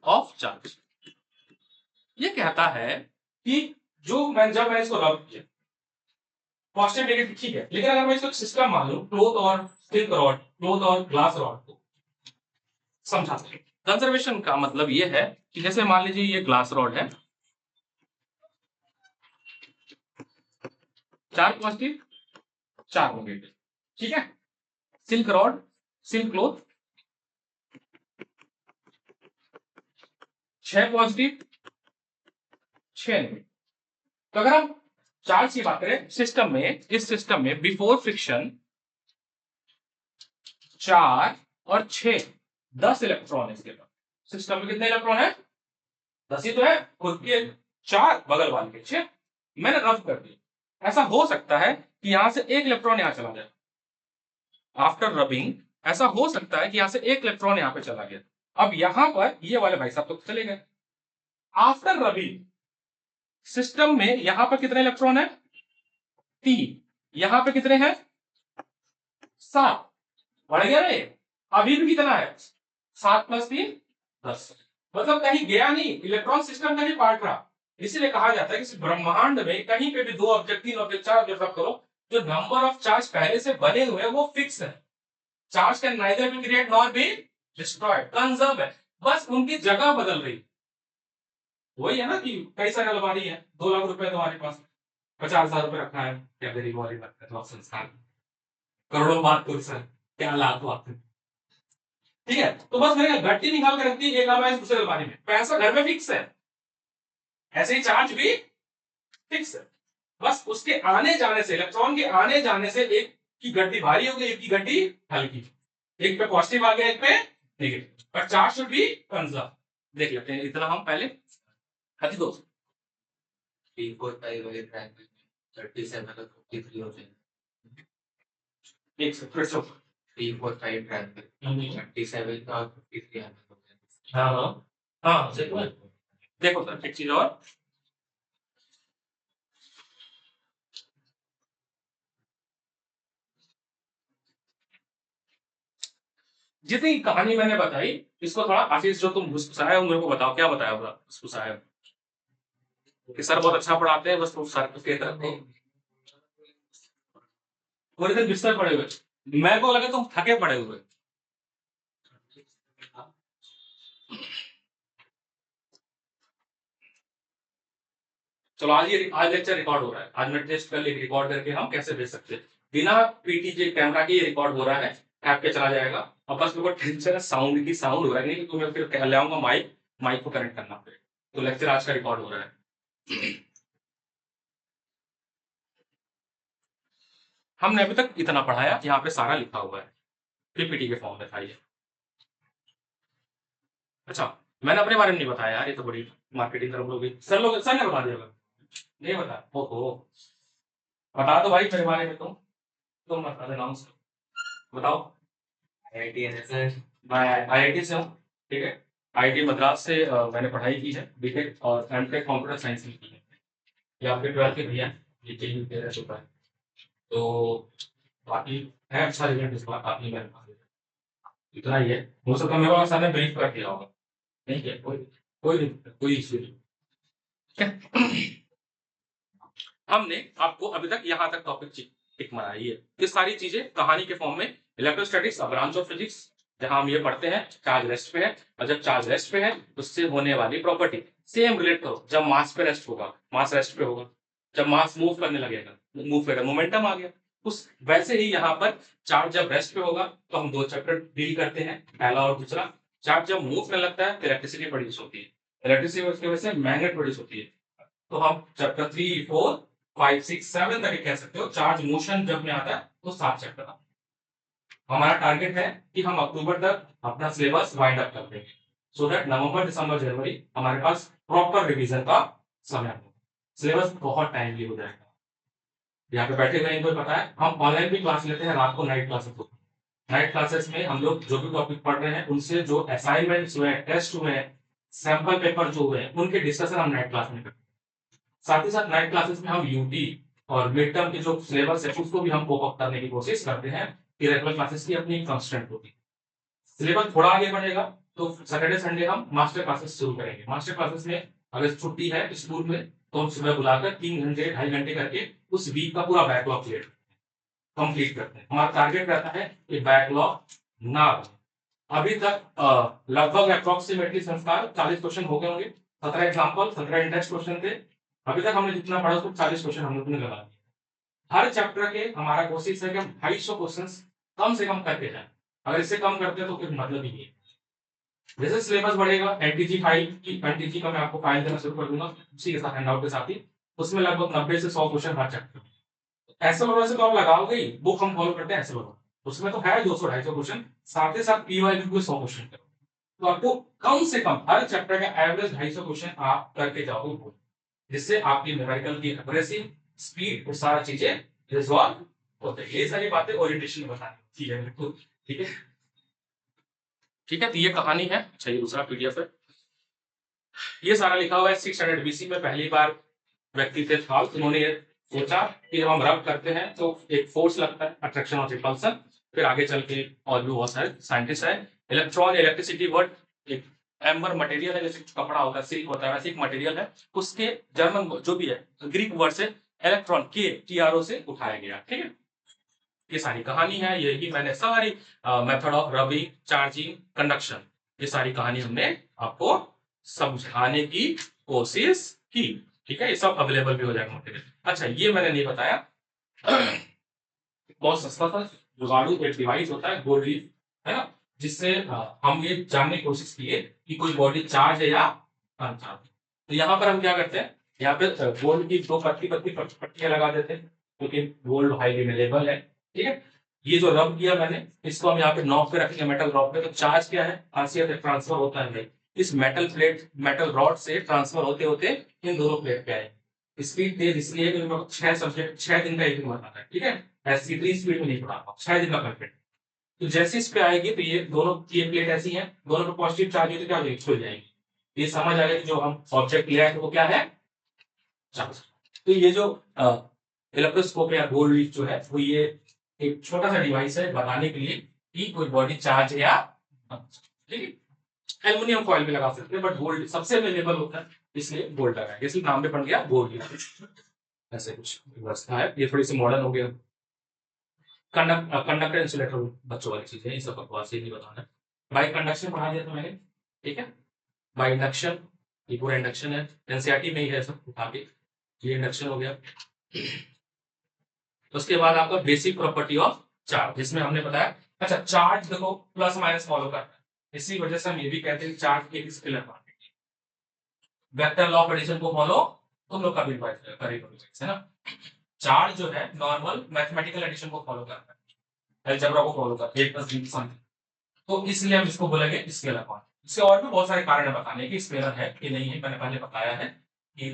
ऑफ चार्ज। ये कहता है कि जब मैंने इसको रब किया, पॉजिटिव नेगेटिव ठीक है, लेकिन अगर मैं इसको सिस्टम मान लूं, क्लोथ और सिल्क रॉड, क्लोथ और ग्लास रॉड को समझाते हैं। कंजर्वेशन का मतलब ये है कि जैसे मान लीजिए ये ग्लास रॉड है, 4 पॉजिटिव 4 नेगेटिव, ठीक है। Silk rod, silk cloth 6 positive 6 negative. तो अगर हम चार्ज की बात करें सिस्टम में, इस सिस्टम में बिफोर फ्रिक्शन 4 और 6 10 इलेक्ट्रॉन है इसके पास। सिस्टम में कितने इलेक्ट्रॉन है, 10 ही तो है, खुद के 4, बगल वाले के 6। मैंने रफ कर दिया। ऐसा हो सकता है कि यहां से एक इलेक्ट्रॉन यहां चला जाए, आफ्टर रबिंग ऐसा हो सकता है कि यहां से एक इलेक्ट्रॉन यहां पे चला गया। अब यहां पर ये वाले भाई साहब तो चले गए। आफ्टर रबिंग सिस्टम में यहां पर कितने इलेक्ट्रॉन है, 3, यहां पे कितने हैं, 7, बढ़ गया ना ये। अभी भी कितना है, 7 + 3 10। मतलब कहीं गया नहीं, इलेक्ट्रॉन सिस्टम का ही पार्ट रहा। इसीलिए कहा जाता है कि ब्रह्मांड में कहीं पे भी 2 ऑब्जेक्ट 3 ऑब्जेक्ट 4 ऑब्जेक्ट रख करो, जो नंबर ऑफ चार्ज पहले से बने हुए हैं वो फिक्स है। Charge can neither be create nor be destroyed, conserve है, बस उनकी जगह बदल रही। वही है ना कि कई सारे अलमारी है, 2 लाख रुपए तुम्हारे पास, 50,000 रुपए रखा है, क्या गरीब वाली बात है, तो संस्कार करोड़ों बात पुरुष है, क्या लाख बात है, ठीक है। तो बस मैंने घट्टी निकाल के रख दी एक अलमारी दूसरे अलमारी में, पैसा घर में फिक्स है, ऐसे ही चार्ज भी फिक्स है। बस उसके आने जाने से, इलेक्ट्रॉन के आने जाने से एक की गड्डी भारी हो गई, एक की गड्डी हल्की, एक पे पॉजिटिव आ गया, एक पे नेगेटिव, पर चार्ज शुड बी कंजर्व। देख लेते हैं इतना हम पहले। हाँ जी दोस्त, P4 वाले ट्रैक में 37 और 53 होते हैं। एक से फिर से। P4 ट्रैक में 37 और 53 होते हैं। हाँ हाँ हाँ, देखो सर एक चीज और, जितनी कहानी मैंने बताई इसको थोड़ा आशीष, जो तुम घुसघुसाए हो मेरे को बताओ, क्या बताया होगा घुसघुसाए हो? कि सर बहुत अच्छा पढ़ाते हैं, बस तुम सर के तरफ हो, पूरे दिन बिस्तर पड़े हुए, मेरे को लगा तुम थके पड़े हुए। चलो आज लेक्चर रिकॉर्ड हो रहा है, आज मैं टेस्ट कर रिकॉर्ड करके हम कैसे भेज सकते हैं बिना पीटीजे कैमरा के। रिकॉर्ड हो रहा है, ऐप पे चला जाएगा। और बस मेरे को टेंशन है साउंड की, साउंड हो रहा है नहीं तो मैं फिर ले आऊंगा माइक, माइक को कनेक्ट करना पड़ेगा। तो लेक्चर आज का रिकॉर्ड हो रहा है। हमने अभी तक इतना पढ़ाया, यहाँ पे सारा लिखा हुआ है, पीपीटी के फॉर्म में था ये। अच्छा, मैंने अपने बारे में नहीं बताया यार, ये तो बड़ी मार्केटिंग तरफ लोग सर ने बता दिया, नहीं बता। ओहो, बता दो भाई मेरे बारे में, तुम बता देना उसको, बताओ। IIT NSS. मैं आईआईटी से हूँ, ठीक है। आईआईटी मद्रास से मैंने पढ़ाई की है, बीटेक और एमटेक कंप्यूटर साइंस में की है। ये आपके 12th के भैया, ये जेयू दे रह चुका है। तो बाकी है अच्छा रिजल्ट इस बार, काफी मेरे पास इतना ही है। हो सकता है मेरे पास सर ने ब्रीफ कर दिया होगा, नहीं किया, कोई इश्यू नहीं, ठीक है। हमने आपको अभी तक यहाँ तक टॉपिक टिक मराई है। ये सारी चीजें कहानी के फॉर्म में, इलेक्ट्रोस्टैटिक्स ब्रांच ऑफ फिजिक्स, जहां हम ये पढ़ते हैं चार्ज रेस्ट पे है, और जब चार्ज रेस्ट पे है उससे होने वाली प्रॉपर्टी सेम रिलेट करो। जब मास पे रेस्ट होगा, मास रेस्ट पे होगा, जब मास मूव करने लगेगा, मूव करेगा, मोमेंटम आ गया। उस वैसे ही यहाँ पर चार्ज जब रेस्ट पे होगा तो हम 2 चैप्टर डील करते हैं, पहला और दूसरा। चार्ज जब मूव करने लगता है तो इलेक्ट्रिसिटी प्रोड्यूस होती है, इलेक्ट्रिसिटी की वजह से मैग्नेट प्रोड्यूस होती है। तो हम चैप्टर 3, 4, 5, 6, 7 तक कह सकते हो। चार्ज मोशन जब में आता है तो 7 चैप्टर। हमारा टारगेट है कि हम अक्टूबर तक अपना सिलेबस वाइंड अप कर देंगे, सो दैट नवंबर, दिसंबर, जनवरी हमारे पास प्रॉपर रिवीजन का समय हो, सिलेबस बहुत टाइमली हो जाएगा। यहाँ पे बैठे हुए इनको पता है, हम ऑनलाइन भी क्लास लेते हैं रात को, नाइट क्लासेस होती है। नाइट क्लासेस में हम लोग जो भी टॉपिक पढ़ रहे हैं उनसे जो असाइनमेंट्स हुए, टेस्ट हुए, सैंपल पेपर जो हुए, उनके डिस्कशन हम नाइट क्लास में करते हैं। साथ ही साथ नाइट क्लासेस में हम यूटी और मिड टर्म की जो सिलेबस है उसको भी हम कोप अप करने की कोशिश करते हैं कि रेगुलर क्लासेस की अपनी कंस्टेंट होगी। सिलेबस थोड़ा आगे बढ़ेगा तो सैटरडे संडे हम मास्टर क्लासेस शुरू करेंगे। मास्टर क्लासेस में अगर छुट्टी है स्कूल में तो हम सुबह बुलाकर 3 घंटे 2.5 घंटे करके उस वीक का पूरा बैकलॉग क्लियर कंप्लीट करते हैं। हमारा टारगेट रहता है कि बैकलॉग ना बने। अभी तक लगभग अप्रोक्सीमेटली संस्कार 40 क्वेश्चन हो गए होंगे, 17 एग्जाम्पल, 17 इंडेक्स क्वेश्चन थे। अभी तक हमने जितना पढ़ा उसको 40 क्वेश्चन हम लोग ने लगा दिए। हर चैप्टर के हमारा कोशिश है कि हम 250 क्वेश्चन कम से कम करके जाए। अगर इससे कम करते हैं तो फिर मतलब ही नहीं है। जैसे सिलेबस बढ़ेगा, एनटीजी फाइल की, एनटीजी का मैं आपको फाइल देना शुरू कर दूंगा उसी के साथ, हैंडआउट के साथ ही। उसमें लगभग 90 से 100 क्वेश्चन हर चैप्टर। ऐसे वैसे तो आप लगाओगे ही, बुक हम फॉलो करते हैं ऐसे वाला, उसमें तो है 200-250 क्वेश्चन, साथ ही साथ पीवाईक्यू के 100 क्वेश्चन करो, तो आपको कम से कम हर चैप्टर का एवरेज 250 क्वेश्चन आप करके जाओगे, जिससे आपकी न्यूमेरिकल की एक्यूरेसी, स्पीड और सारी चीजें रिजॉल्व होते हैं। ये सारी बातें ओरिएंटेशन में बतानी है बिल्कुल, ठीक है। ठीक है, तो ये कहानी है। अच्छा, ये दूसरा पीडीएफ है, ये सारा लिखा हुआ है 600 बीसी में। पहली बार व्यक्ति थे थाल, उन्होंने ये सोचा कि जब हम रब करते हैं तो एक फोर्स लगता है, अट्रैक्शन और रिपल्सन। फिर आगे चल के और भी बहुत सारे साइंटिस्ट है। इलेक्ट्रॉन, इलेक्ट्रिसिटी वर्ड एक एम्बर मटेरियल है, जैसे कपड़ा होता है, सिल्क होता है, वैसे एक मटेरियल है। उसके जर्मन जो भी है ग्रीक वर्ड से इलेक्ट्रॉन के टीआरओ से उठाया गया, ठीक है। ये सारी कहानी है, यही मैंने सारी method of rubbing, charging, conduction, ये सारी कहानी हमने आपको समझाने की कोशिश की, ठीक है। ये सब अवेलेबल भी हो जाएगा मटेरियल। अच्छा, ये मैंने नहीं बताया, बहुत सस्ता सा जुगाड़ू एक डिवाइस होता है, गोल्ड लीफ, है ना, जिससे हम ये जानने की कोशिश किए कि कोई बॉडी चार्ज है या अनचार्ज। तो यहाँ पर हम क्या करते हैं, यहाँ पे गोल्ड की 2 पट्टियां लगा देते हैं, क्योंकि गोल्ड हाईली अवेलेबल है, ठीक है। ये जो रब किया मैंने, इसको हम यहाँ पे नॉब पे रखेंगे, मेटल रॉड पे। तो चार्ज क्या है, खासियत है, ट्रांसफर होता है भाई। इस मेटल प्लेट, मेटल रॉड से ट्रांसफर होते होते इन दोनों प्लेट पे आए। स्पीड तेज इसलिए क्योंकि 6 सब्जेक्ट 6 दिन का एक दिन बताता है, ठीक है। ऐसी इतनी स्पीड में नहीं पढ़ा, 6 दिन का परफेक्ट। तो जैसे इस पे आएगी तो ये दोनों, ये प्लेट ऐसी है, दोनों पे पॉजिटिव चार्ज है तो क्या होगी, खुल जाएगी। ये समझ आ गया कि जो हम ऑब्जेक्ट ले आए तो वो क्या है, चार्ज। तो ये जो इलेक्ट्रोस्कोप या गोल्ड लीफ जो है वो ये एक छोटा सा डिवाइस है बताने के लिए कि कोई बॉडी चार्ज है या, ठीक है। एल्युमिनियम फॉइल भी लगा सकते हैं, बट गोल्ड सबसे अवेलेबल होता है, इसलिए गोल्ड लगाया, इसलिए नाम भी पड़ गया गोल्ड लीफ। ऐसे कुछ व्यवस्था है, ये थोड़ी सी मॉडर्न हो गया। कंडक्टर इंसुलेटर बच्चों वाली चीज है, ये सब बकवास ही नहीं बताना। बाई कंडक्शन पढ़ा दिया था मैंने, ठीक है। बाई इंडक्शन, ये पूरा इंडक्शन है, एनसीईआरटी में ही है सब उठा के। ये इंडक्शन हो गया। उसके बाद आपका बेसिक प्रॉपर्टी ऑफ चार्ज, जिसमें हमने बताया, अच्छा चार्ज देखो प्लस माइनस फॉलो करता है, इसी वजह से हम ये भी कहते हैं चार्ज एक scalar quantity. Vector law of addition को फॉलो तुम लोग कभी करेंगे, है ना। चार्ज जो है नॉर्मल मैथमेटिकल एडिशन को फॉलो करता है, अलजेब्रा को फॉलो करता है, 1 + 3 समथिंग। तो इसलिए हम इसको बोलेंगे स्केलर क्वांटिटी। इसके और भी बहुत सारे कारण है बताने की स्केलर है कि नहीं है, मैंने पहले बताया है कि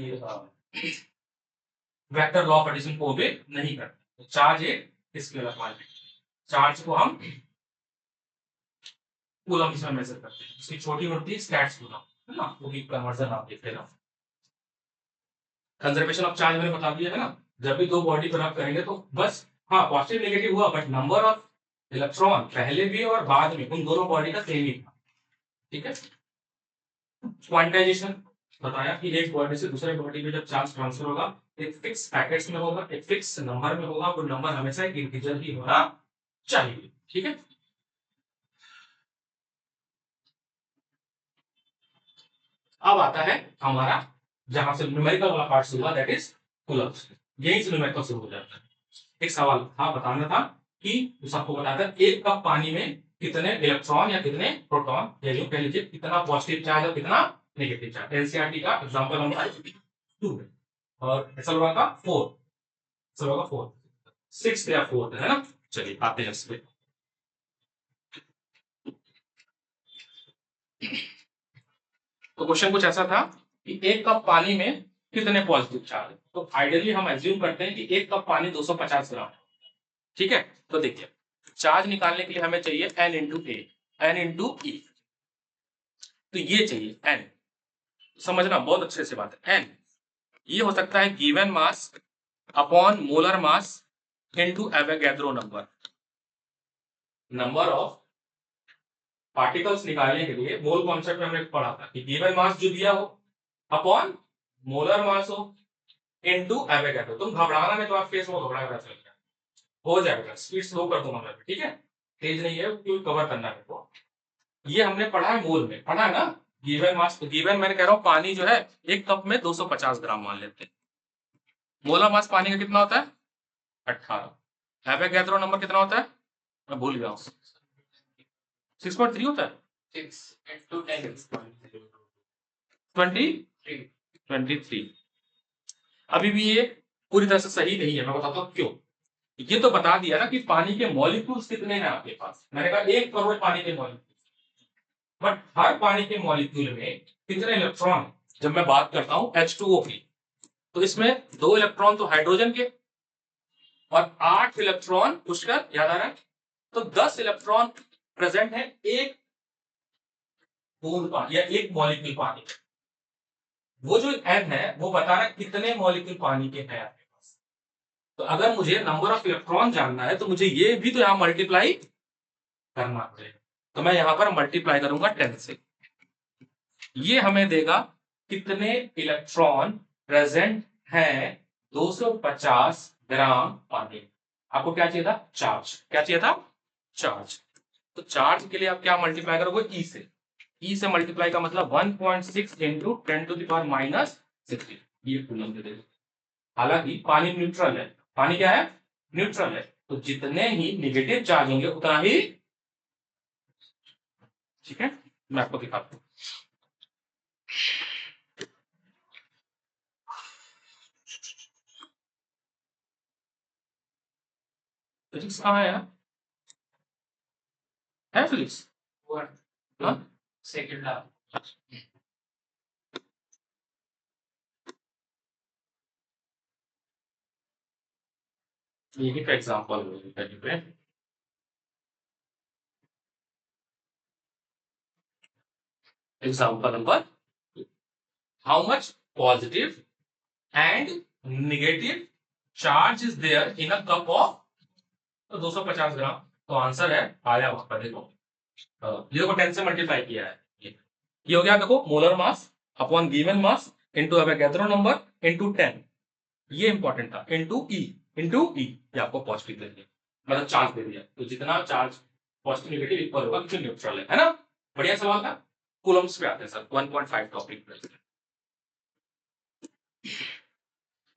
वेक्टर लॉ ऑफ एडिशन को ओबे नहीं करते। तो चार्ज एक स्केलर क्वांटिटी, चार्ज को हम कूलम्स में मेजर करते हैं, इसकी छोटी होती है स्टैट्स कूलम, है ना, वो भी कन्वर्जन आप देख लेना। कंजर्वेशन ऑफ चार्ज मैंने बता दिया है ना, जब भी दो बॉडी पर आप करेंगे तो बस, हाँ पॉजिटिव नेगेटिव हुआ, बट नंबर ऑफ इलेक्ट्रॉन पहले भी और बाद में उन दोनों बॉडी का सेम ही था, ठीक है। क्वांटाइजेशन बताया कि एक बॉडी से दूसरे बॉडी में जब चार्ज ट्रांसफर होगा, एक फिक्स पैकेट्स में होगा, एक फिक्स नंबर में होगा, वो नंबर हमेशा एक इंटीजर ही होना चाहिए, ठीक है। अब आता है हमारा जहां से न्यूमेरिकल वाला पार्ट शुरू हुआ, दैट इज कूलम्स। यही से न्यूमेरिकल शुरू हो जाता है। एक सवाल था, बताना था कि सबको बताता है एक कप पानी में कितने इलेक्ट्रॉन या कितने प्रोटॉन, या यूं कह लीजिए कितना पॉजिटिव चार्ज और कितना नेगेटिव चार्ज। एनसीईआरटी का एग्जांपल नंबर 2 है और ऐसा होगा का 4, ऐसा होगा 4, 6 या 4 है ना। चलिए आते हैं इस पे। तो क्वेश्चन कुछ ऐसा था कि एक कप पानी में कितने पॉजिटिव चार्ज है। तो आइडियली हम एज्यूम करते हैं कि एक कप पानी 250 ग्राम, ठीक है। तो देखिए चार्ज निकालने के लिए हमें चाहिए n इंटू ए, n इंटू ई, तो ये चाहिए n, समझना बहुत अच्छे से बात है। n ये हो सकता है given mass upon molar mass into Avogadro number. Number of particles निकालने के लिए मोल कॉन्सेप्ट में हमने पढ़ा था कि गिवन मास जो दिया हो अपॉन मोलर मास हो इनटू एवोगैड्रो। तुम घबराना नहीं, तो आप फेस में घबरा कर चल हो जाएगा, स्पीड स्लो कर दूंगा मैं, ठीक है, तेज नहीं है क्योंकि कवर करना है तो। ये हमने पढ़ा है मोल में, पढ़ा है ना। गिवन मास, गिवन मैंने कह रहा हूँ पानी जो है एक कप में 250 ग्राम मान लेते हैं। मोलर मास पानी का कितना होता है 18। एवोगैड्रो नंबर कितना होता है मैं भूल गया हूँ, 6.3 होता है, 6 into 10 23। अभी भी ये पूरी तरह से सही नहीं है, मैं बताता हूँ क्यों। ये तो बता दिया ना कि पानी के मॉलिक्यूल्स कितने हैं आपके पास, मैंने कहा 1 करोड़ पानी के मॉलिक्यूल, बट हर पानी के मॉलिक्यूल में कितने इलेक्ट्रॉन। जब मैं बात करता हूं H2O की, तो इसमें 2 इलेक्ट्रॉन तो हाइड्रोजन के और 8 इलेक्ट्रॉन पुष्कर, याद आ रहा है, तो 10 इलेक्ट्रॉन प्रेजेंट है एक बूंद पानी या एक मॉलिक्यूल पानी। वो जो n है वो बता रहा है कितने मॉलिक्यूल पानी के हैं आपके पास। तो अगर मुझे नंबर ऑफ इलेक्ट्रॉन जानना है तो मुझे ये भी तो यहां मल्टीप्लाई करना पड़ेगा, तो मैं यहां पर मल्टीप्लाई करूंगा 10 से। ये हमें देगा कितने इलेक्ट्रॉन प्रेजेंट हैं 250 ग्राम पानी। आपको क्या चाहिए था चार्ज, क्या चाहिए था चार्ज। तो चार्ज के लिए आप क्या मल्टीप्लाई करोगे ई से, ई से मल्टीप्लाई का मतलब 1.6 इंटू 10⁻⁻⁻⁻⁻⁻⁻⁻⁻⁻⁻⁻⁻⁻⁻⁻⁻⁻⁻⁻⁻⁻⁻⁻⁻⁻⁻⁻⁻⁻⁻⁻⁻⁻⁻⁻⁻⁻⁻⁻⁻⁻⁻⁻⁻⁻⁻⁻⁻⁻⁻⁻⁻⁻⁻⁻⁻⁻⁻⁻⁻⁻⁻⁻⁻⁻⁻⁻⁻⁻⁻⁻⁻⁻⁻⁻⁻⁻⁻⁻⁻⁻⁻⁻⁻⁻तो जितने ही निगेटिव चार्ज होंगे उतना ही, ठीक है, मैं आपको दिखाता हूं। फिजिक्स कहाँ है यार, है फिजिक्स, हाँ सेकंड हाफ यही का एग्जांपल कहीं पे। Example number, how much positive and negative charge is there in a cup of, तो 250 ग्राम। तो आंसर है आया वहां पर, देखो जीरो को 10 से मल्टीप्लाई किया है, ये हो गया देखो molar mass upon given mass into Avogadro number into 10, ये इंपॉर्टेंट था, इनटू ई, ये आपको पॉजिटिव दे दिया, मतलब चार्ज दे दिया। तो जितना चार्ज पॉजिटिव नेगेटिव इक्वल होगा क्योंकि न्यूट्रल है ना। बढ़िया सवाल था। कूलम्स पे आते हैं सर, 1.5 टॉपिक पे।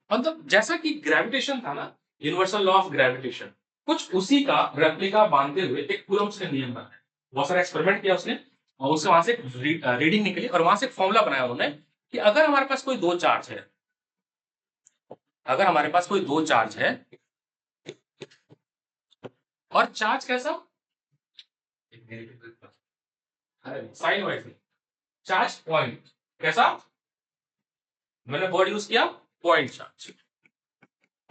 मतलब जैसा कि ग्रेविटेशन था ना, यूनिवर्सल लॉ ऑफ ग्रेविटेशन, कुछ उसी का रेप्लिका बांधते हुए एक कूलम्ब्स का नियम बनाया। बहुत सारा एक्सपेरिमेंट किया उसने और उससे वहां से रीडिंग निकली और वहां से एक फॉर्मूला बनाया उन्होंने कि अगर हमारे पास कोई दो चार्ज है, अगर हमारे पास कोई दो चार्ज है और चार्ज कैसा, साइन वाइज, चार्ज पॉइंट कैसा, मैंने वर्ड यूज किया पॉइंट चार्ज,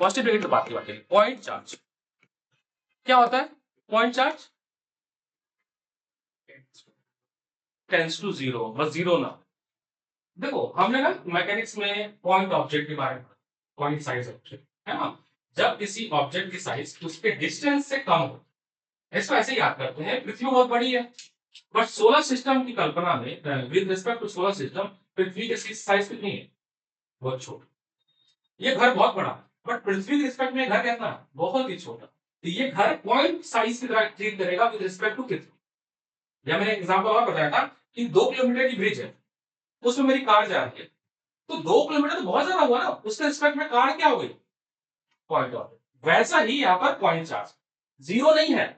पॉजिटिव नेगेटिव बात की बात करें, पॉइंट चार्ज क्या होता है, point charge tends to zero, बस जीरो ना। देखो हमने ना मैकेनिक्स में पॉइंट ऑब्जेक्ट के बारे में, पॉइंट साइज ऑब्जेक्ट है ना, जब किसी ऑब्जेक्ट की साइज उसके डिस्टेंस से कम हो, इसको ऐसे ही याद करते हैं, पृथ्वी बहुत बड़ी है बट सोलर सिस्टम की कल्पना में with respect to solar system पृथ्वी की साइज कितनी है, बहुत छोटी। ये घर बहुत बड़ा बट पृथ्वी के रिस्पेक्ट में घर कैसा है, बहुत ही छोटा। तो ये घर पॉइंट साइज की तरह ट्रीट करेगा विद रिस्पेक्ट टू पृथ्वी। या मैंने एग्जांपल और बताया था कि 2 किलोमीटर की ब्रिज है, उसमें मेरी कार जा रही है, तो 2 किलोमीटर तो बहुत ज्यादा हुआ ना, उसके रिस्पेक्ट में कार क्या हो गई, पॉइंट ऑफ। वैसा ही यहाँ पर पॉइंट चार्ज जीरो नहीं है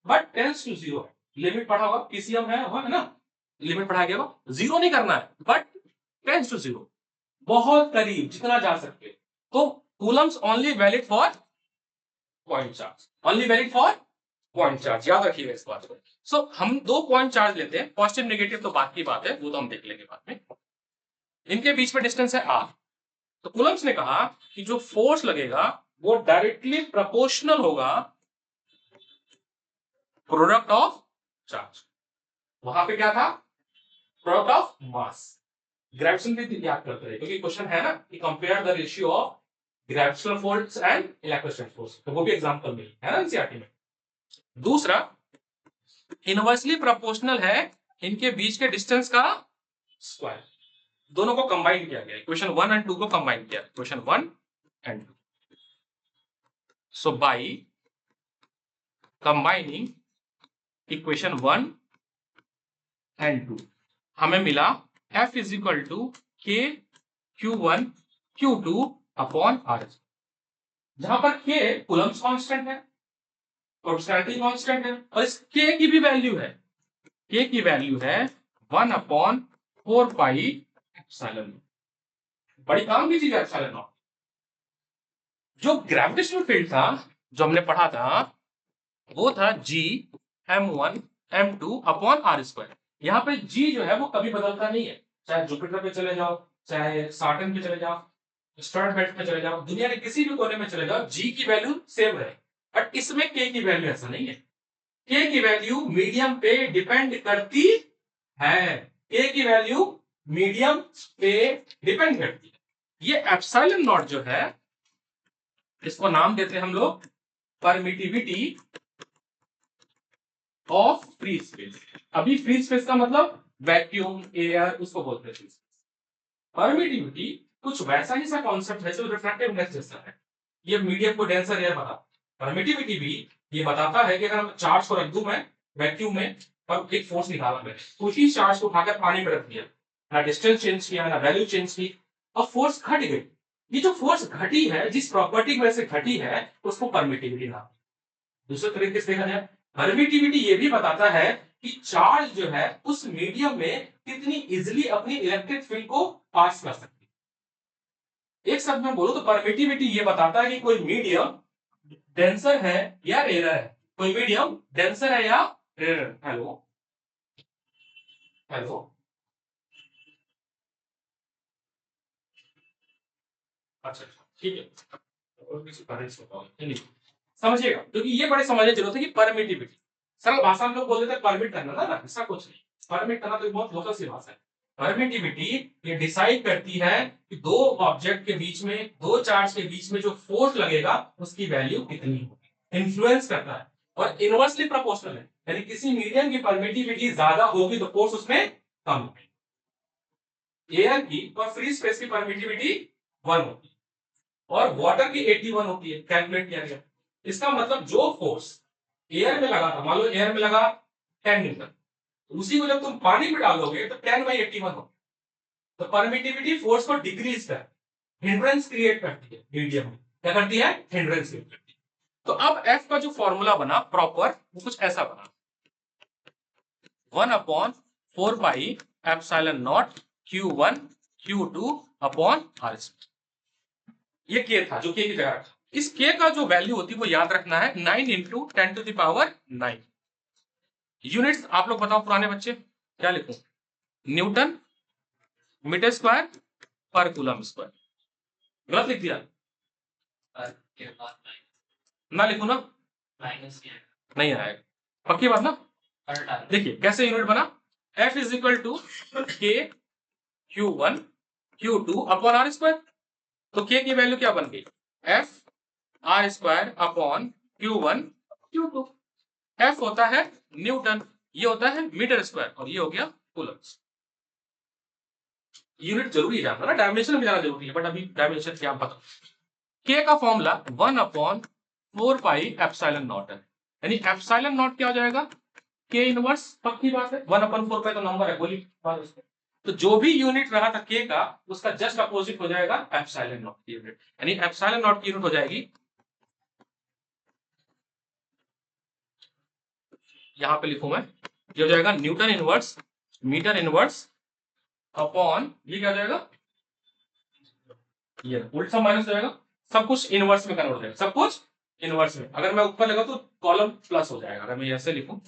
बट टेंस टू जीरो है। लिमिट पढ़ा होगा, पीसीएम है ना, लिमिट पढ़ा गया होगा, जीरो नहीं करना है बट टेंस टू जीरो, बहुत करीब जितना जा सकते। तो Coulomb's only valid for point charge, only valid for point charge, याद रखिएगा इस बात को। सो हम दो पॉइंट चार्ज लेते हैं, पॉजिटिव नेगेटिव तो बात की बात है, वो तो हम देख लेंगे बाद में। इनके बीच में डिस्टेंस है आर। तो कूलम्स ने कहा कि जो फोर्स लगेगा वो डायरेक्टली प्रोपोर्शनल होगा प्रोडक्ट ऑफ चार्ज। वहां पे क्या था, प्रोडक्ट ऑफ मास। ग्रेविटेशन भी याद करते रहे क्योंकि क्वेश्चन है ना कि compare the ratio of gravitational force and electrostatic force, तो वो भी एग्जांपल मिली है ना एनसीईआरटी में। दूसरा इनवर्सली प्रोपोर्शनल है इनके बीच के डिस्टेंस का स्क्वायर, दोनों को कंबाइन किया गया, इक्वेशन 1 एंड 2 को कंबाइन किया, equation 1 and 2। So by combining equation 1 and 2 हमें मिला F इज इक्वल टू के Q1 Q2 अपॉन R, जहां पर K कूलम्स कांस्टेंट है, प्रोपोर्शनैलिटी कांस्टेंट है और इस K की भी वैल्यू है, K की वैल्यू है 1 अपॉन 4 पाई एप्सिलॉन। बड़ी काम की चीज है एप्सिलॉन। जो ग्रेविटेशनल फील्ड था जो हमने पढ़ा था वो था G m1 m2 upon r square. यहाँ पे G जो है वो कभी बदलता नहीं है, चाहे जुपिटर पे चले जाओ, चाहे साटर्न पे चले जाओ, स्टार बेल्ट पे चले जाओ, दुनिया के किसी भी कोने में चले जाओ, G की वैल्यू सेम रहे। बट इसमें K की वैल्यू ऐसा नहीं है, K की वैल्यू मीडियम पे डिपेंड करती है, K की वैल्यू मीडियम पे डिपेंड करती है। ये एप्सिलॉन नॉट जो है इसको नाम देते हैं हम लोग परमिटिविटी ऑफ फ्री स्पेस। अभी फ्री स्पेस का मतलब वैक्यूम एयर उसको बोलते हैं फ्री स्पेस। परमिटिविटी कुछ वैसा ही सा कॉन्सेप्ट है जो रिफ्रैक्टिवनेस जैसा है, ये मीडियम को डेंसर एयर बता। परमिटिविटी भी ये बताता है कि अगर हम चार्ज को रख दूं मैं वैक्यूम में और एक फोर्स निकाला मैंने, उसी चार्ज को उठाकर पानी में रख दिया, ना डिस्टेंस चेंज किया ना वैल्यू चेंज की, और फोर्स घट गई। ये जो फोर्स घटी है, जिस प्रॉपर्टी की वजह से घटी है उसको परमिटिविटी नाम। दूसरे तरीके से देखा जाए परमिटिविटी ये भी बताता है कि चार्ज जो है उस मीडियम में कितनी इजीली अपनी इलेक्ट्रिक फील्ड को पास कर सकती है। एक शब्द में बोलो तो परमिटिविटी ये बताता है कि कोई मीडियम डेंसर है या रेयर है, कोई मीडियम डेंसर है या रेयर। हेलो हेलो, अच्छा ठीक है, और किसी कारण से बताओ नहीं समझिएगा क्योंकि ये बड़े समझने जरूरत है कि परमिटिविटी सरल भाषा में लोग बोल देते हैं परमिट करना ना, ऐसा कुछ नहीं। परमिट करना तो बहुत लोकल सी भाषा है। परमिटिविटी ये डिसाइड करती है कि दो ऑब्जेक्ट के बीच में, दो चार्ज के बीच में जो फोर्स लगेगा उसकी वैल्यू कितनी होगी, इन्फ्लुएंस करता है और इनवर्सली प्रोपोर्शनल है, यानी किसी मीडियम की परमिटिविटी ज्यादा होगी तो फोर्स उसमें कम होगी। एयर की और फ्री स्पेस की परमिटिविटी 1 होगी और वाटर की 81 होती है, कैलकुलेट किया गया। इसका मतलब जो फोर्स एयर में लगा था, मान लो एयर में लगा 10 न्यूटन, उसी को जब तुम पानी में डालोगे तो 10/81 हो, तो परमिटिविटी फोर्स को डिक्रीज कर हिंड्रेंस क्रिएट करती है, मीडियम क्या करती है, हिंड्रेंस क्रिएट करती है। तो अब एफ का जो फॉर्मूला बना प्रॉपर वो कुछ ऐसा बना, 1/4 pi epsilon naught Q1 Q2 upon R square. ये के था जो के की जगह रखा। इस के का जो वैल्यू होती है वो याद रखना है 9 इंटू 10⁹9। यूनिट्स आप लोग बताओ पुराने बच्चे क्या लिखूं, न्यूटन मीटर स्क्वायर पर कूलम स्क्वायर, गलत लिख दिया, पर के बाद ना लिखूं ना, माइनस के नहीं आएगा, पक्की बात ना। पर डाल देखिए कैसे यूनिट बना, F इज इक्वल टू के Q1 Q2 upon R square. तो के की वैल्यू क्या बन गई, F R square upon Q1 Q2। F होता है न्यूटन, ये होता है मीटर स्क्वायर और ये हो गया कूलम्स। यूनिट जरूरी जानना ना, डायमेंशन भी जाना जरूरी है, बट अभी डायमेंशन क्या पता। के का फॉर्मूला 1/4 पाई एप्सिलॉन नॉट है, यानी एप्सिलॉन नॉट क्या हो जाएगा, के इनवर्स, पक्की बात है, 1/4 पाई तो नंबर है, बोली बात उसमें। तो जो भी यूनिट रहा था के का उसका जस्ट अपोजिट हो जाएगा एप्सिलॉन नॉट की यूनिट, यानी एप्सिलॉन नॉट की यूनिट हो जाएगी, यहां पे लिखूं मैं, ये हो जाएगा newton inverse metre inverse upon, ये क्या हो जाएगा, ये उल्टा माइनस हो जाएगा, सब कुछ इनवर्स में कन्वर्ट हो जाएगा, सब कुछ इनवर्स में। अगर मैं ऊपर लगा तो कॉलम प्लस हो जाएगा, अगर मैं ऐसे लिखूं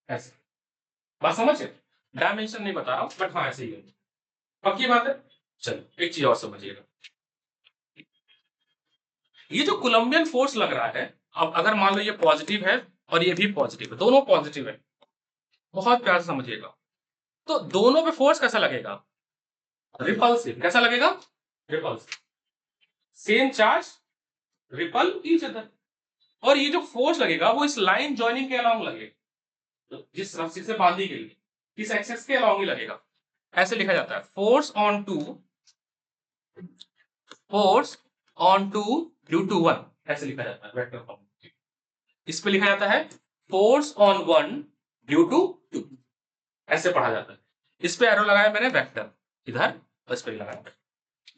ऐसे, बात समझ है, डायमेंशन नहीं बता रहा हूं बट हाँ ऐसे ही है, पक्की बात है। चलो एक चीज और समझिएगा, ये जो कोलंबियन फोर्स लग रहा है, अब अगर मान लो ये पॉजिटिव है और ये भी पॉजिटिव है, दोनों पॉजिटिव है, बहुत प्यार से समझिएगा, तो दोनों पे फोर्स कैसा लगेगा, रिपल्सिव, कैसा लगेगा, repulsive, same charge ripple each other. और ये जो फोर्स लगेगा वो इस लाइन जॉइनिंग के अलोंग लगेगा, तो जिस रस्सी से बांधी गई इस एक्सेस के अलोंग ही लगेगा। ऐसे लिखा जाता है force on two due to one, ऐसे लिखा जाता है वेक्टर फॉर्म। इस पे लिखा जाता है force on one due to two, ऐसे पढ़ा जाता है। इस पे एरो लगाया मैंने वेक्टर इधर, इस पे लगाया।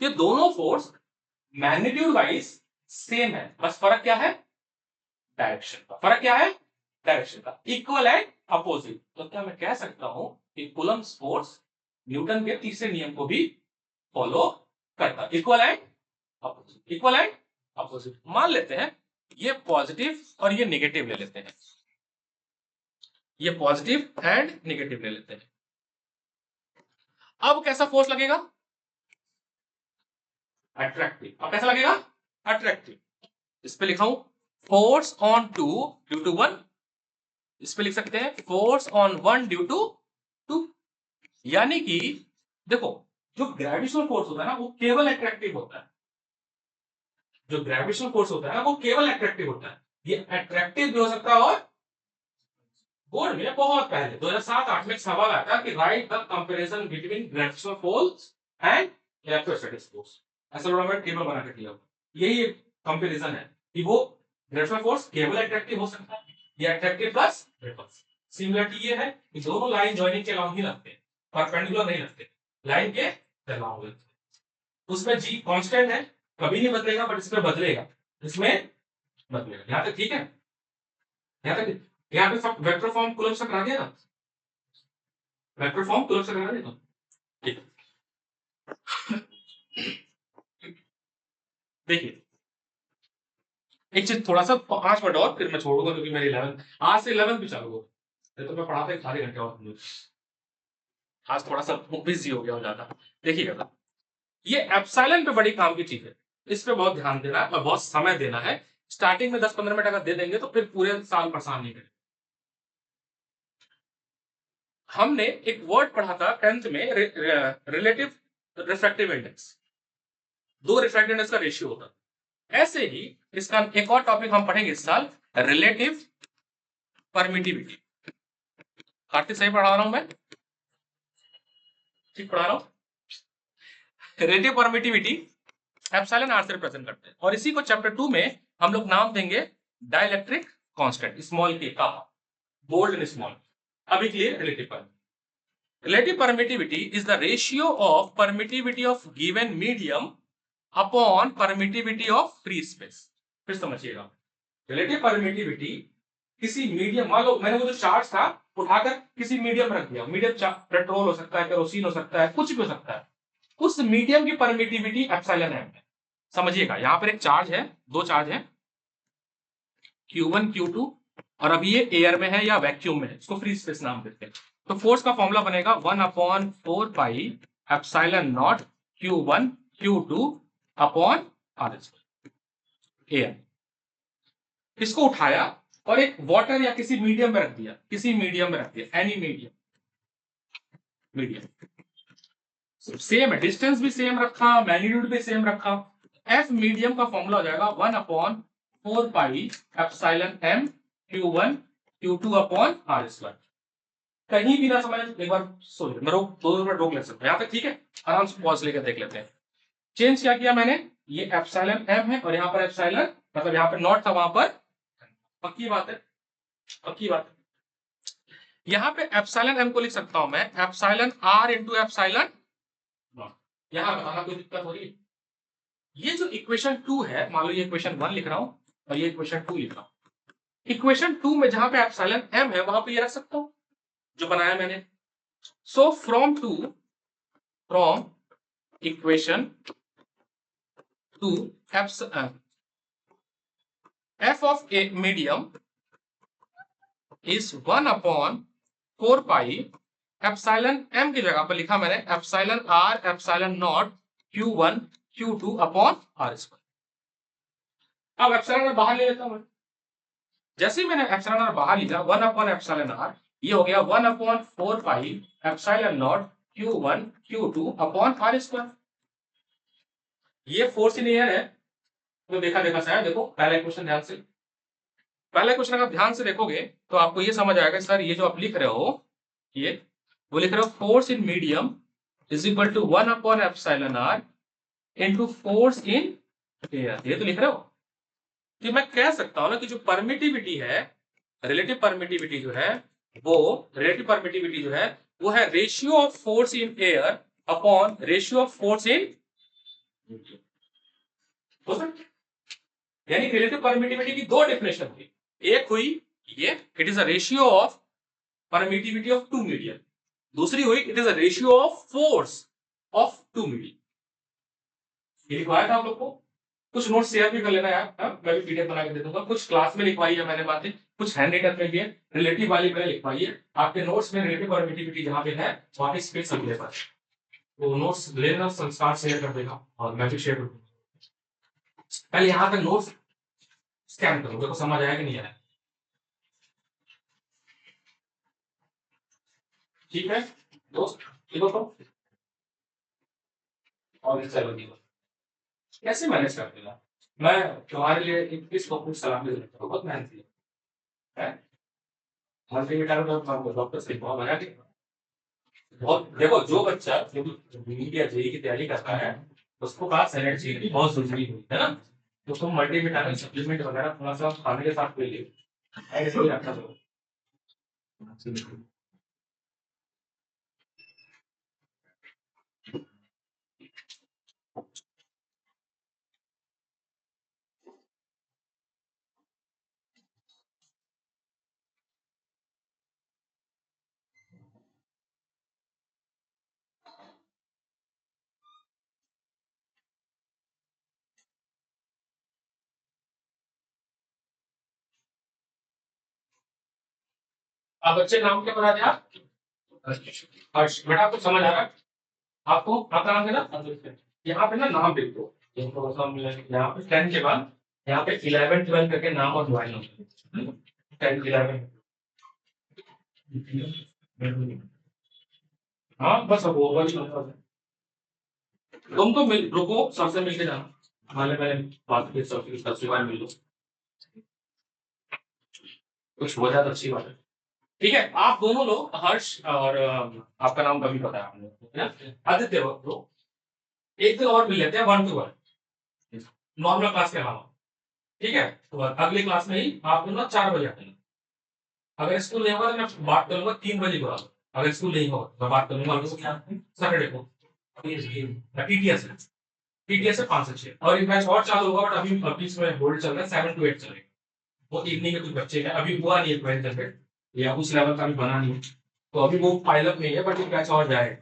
ये दोनों फोर्स मैग्नीट्यूड वाइज सेम है, बस फर्क क्या है, डायरेक्शन का। फर्क क्या है, डायरेक्शन का। इक्वल एंड अपोजिट, तो क्या मैं कह सकता हूं कि कूलम्स फोर्स न्यूटन के तीसरे नियम को भी फॉलो करता है, equal and opposite, equal and opposite. मान लेते हैं ये पॉजिटिव और ये नेगेटिव ले लेते हैं, ये पॉजिटिव एंड नेगेटिव ले लेते हैं। अब कैसा फोर्स लगेगा, अट्रैक्टिव। अब कैसा लगेगा, अट्रैक्टिव। इस पे लिखा हूं force on two due to one, इस पे लिख सकते हैं force on one due to two. यानी कि देखो जो ग्रेविटेशनल फोर्स होता है ना वो केवल अट्रैक्टिव होता है, जो ग्रेविटेशनल फोर्स होता है ना वो केवल अट्रैक्टिव होता है। ये अट्रैक्टिव भी हो सकता है, और बोर्ड में बहुत पहले 2007-8 में एक सवाल आया था कि right the comparison between gravitational force and electrostatic force, ऐसा थोड़ा मैं टेबल बना के दिया हूं। यही एक कंपैरिजन है कि वो ग्रेविटेशनल फोर्स केवल अट्रैक्टिव हो सकता है या अट्रैक्टिव प्लस रिपल्सिव। सिमिलरिटी ये है कि दोनों लाइन जॉइनिंग के अलोंग ही लगते हैं, परपेंडिकुलर नहीं लगते, लाइन के अलोंग लगते हैं। उसमें जी कांस्टेंट है, कभी नहीं बदलेगा, बट इसमें बदलेगा, इसमें बदलेगा। यहां तक ठीक है, यहां तक, यहाँ पे सब वेक्टर फॉर्म कूलम से करा दिया ना, वेक्टर फॉर्म कूलम से करा दिया, ठीक। देखिए एक चीज थोड़ा सा 5 मिनट और फिर मैं छोड़ूंगा, क्योंकि मेरी 11 आज से 11 भी चालू हो, तो मैं पढ़ाता 4 घंटे और, आज थोड़ा सा बिजी हो गया हूं ज्यादा। देखिएगा ये एप्सिलॉन पे बड़ी काम की चीज है, इस पे बहुत ध्यान देना है और बहुत समय देना है। स्टार्टिंग में 10-15 मिनट अगर दे देंगे तो फिर पूरे साल परेशान नहीं करेंगे। हमने एक वर्ड पढ़ा था 10th में, रिलेटिव रिफ्रैक्टिव इंडेक्स, दो रिफ्रैक्टिव इंडेक्स का रेशियो होता है। ऐसे ही इसका एक और टॉपिक हम पढ़ेंगे इस साल, रिलेटिव परमिटिविटी। कार्तिक सही पढ़ा रहा हूं मैं, ठीक पढ़ा रहा हूं। रिलेटिव परमिटिविटी एप्सिलॉन आर से रिप्रेजेंट करते हैं, और इसी को चैप्टर 2 में हम लोग नाम देंगे डाइलेक्ट्रिक कांस्टेंट, स्मॉल के का, बोल्ड एंड स्मॉल। अभी clear, relative permittivity. Relative permittivity is the ratio of permittivity of given medium upon permittivity of free space. फिर समझिएगा, रिलेटिव परमिटिविटी किसी मीडियम, मान लो मैंने वो जो चार्ज था उठाकर किसी मीडियम में रख दिया, मीडियम पेट्रोल हो सकता है, केरोसिन हो सकता है, कुछ भी हो सकता है, उस मीडियम की परमिटिविटी एप्सिलॉन एम है। समझिएगा, यहां पर एक चार्ज है, दो चार्ज है Q1 Q2, और अभी ये एयर में है या वैक्यूम में है, इसको फ्री स्पेस नाम देते हैं। तो फोर्स का फॉर्मूला बनेगा 1/4 pi epsilon naught Q1 Q2 upon r square. Air इसको उठाया और एक वाटर या किसी मीडियम में रख दिया, किसी मीडियम में रख दिया, एनी मीडियम, सेम है, डिस्टेंस भी सेम रखा, मैग्नीट्यूड भी सेम रखा। एफ मीडियम का फॉर्मूला हो जाएगा 1/4 pi epsilon M Q1 Q2 upon r square. कहीं भी ना समझ एक बार सोच, मैं रोक 2 मिनट रोक ले सकता हूं यहां तक, ठीक है, आराम से पॉज लेकर देख लेते हैं। चेंज क्या किया मैंने, ये एप्सिलॉन एम है और यहाँ पर एप्सिलॉन, मतलब यहाँ पर नॉट था, वहां पर पक्की बात है, पक्की बात है। यहाँ पे एप्सिलॉन एम को लिख सकता हूं मैं epsilon r into epsilon naught. यहाँ बताना कोई दिक्कत हो रही है? ये जो इक्वेशन 2 है, मान लो ये इक्वेशन 1 लिख रहा हूं और ये इक्वेशन 2 लिख रहा हूं। इक्वेशन 2 में जहां पे एप्सिलॉन एम है वहां पे ये रख सकता हूं जो बनाया मैंने। So from equation 2 f of a medium is 1/4 pi epsilon m की जगह पर लिखा मैंने epsilon r epsilon naught Q1 Q2 upon r square. अब एप्सिलॉन r बाहर ले लेता हूं, जैसे ही मैंने एप्सिलॉन r बाहर लिखा 1/एप्सिलॉन r, ये हो गया 1/4 pi epsilon naught Q1 Q2 upon r square. ये फोर्स इन एयर है, तो देखा देखा सा है, देखो पहला क्वेश्चन ध्यान से, पहले क्वेश्चन अगर ध्यान से देखोगे तो आपको ये समझ आएगा सर ये जो आप लिख रहे हो, ये वो लिख रहे हो force in medium is equal to one by epsilon r into force in air, ये तो लिख रहे हो। कि मैं कह सकता हूं ना कि जो परमिटिविटी है, रिलेटिव परमिटिविटी जो है, वो रिलेटिव परमिटिविटी जो है वो है ratio of force in air upon ratio of force in, यानी रिलेटिव परमिटिविटी की दो डेफिनेशन थी। एक हुई ये, it is a ratio of permittivity of two medium, दूसरी हुई it is a ratio of force of two medium. ये लिखवाया था आप लोग को, कुछ नोट शेयर भी कर लेना यार, मैं भी पीडीएफ बना के दे दूंगा, कुछ क्लास में लिखवाई है मैंने बातें, कुछ हैंड रिटन में भी है, रिलेटिव वाली मैंने लिखवाई है आपके नोट्स में, रिलेटिव परमिटिविटी जहां पे है वहां पे स्पेस अवेलेबल है, वो नोट्स लेना, संस्कार शेयर कर देगा और मैं भी शेयर कर दूंगा। पहले यहाँ पे नोट्स स्कैन करो, देखो समझ आया कि नहीं आया, ठीक है दोस्त, देखो तो और चलो कैसे मैनेज कर देगा। मैं तुम्हारे लिए 21 को कुछ सलाह दे देता हूँ, बहुत मेहनती है, मल्टीमीटर में डॉक्टर से बहुत मजा नहीं, बहुत देखो जो बच्चा नीट या जेईई की तैयारी करता है उसको पास एनर्जी की बहुत जरूरी है ना, तो तुम मल्टीविटामिन सप्लीमेंट वगैरह थोड़ा सा खाने के साथ ले लियो, ऐसे ही रखा करो। आप बच्चे नाम क्या बता दिया, हर्ष, बेटा आपको समझ आ रहा है, आपको आपका नाम है ना, यहाँ पे ना नाम लिख दो, यहाँ पे 10 के बाद यहाँ पे 11 12 करके नाम और मोबाइल नंबर, 10 11, हाँ बस अब वो वाली नंबर है। तुम तो मिल रुको, सबसे मिलके जाना, हमारे पहले बात फिर सबसे बार मिल लो, कुछ हो जाए तो अच्छी बात है। ठीक है, आप दोनों लोग हर्ष और आपका नाम कभी पता है आपने, है ना, आदित्य हो, एक दिन और मिल लेते हैं 1 to 1 नॉर्मल क्लास के अलावा, ठीक है, तो अगली क्लास में ही आप दोनों 4 बजे आते हैं, अगर स्कूल नहीं होगा तो मैं बात करूंगा 3 बजे के बाद, अगर स्कूल नहीं हो मैं बात करूंगा अभी सैटरडे को टीटीएस है, टीटीएस है 5 से 6 और एक मैच और चालू होगा बट अभी अभी इसमें होल्ड चल रहा है 7 to 8 चलेगा। वो इवनिंग के कुछ बच्चे हैं अभी हुआ नहीं है 12 जनरेट या उस लेवल का भी बना नहीं है तो अभी वो पाइलअप नहीं है बट एक मैच और जाएगा।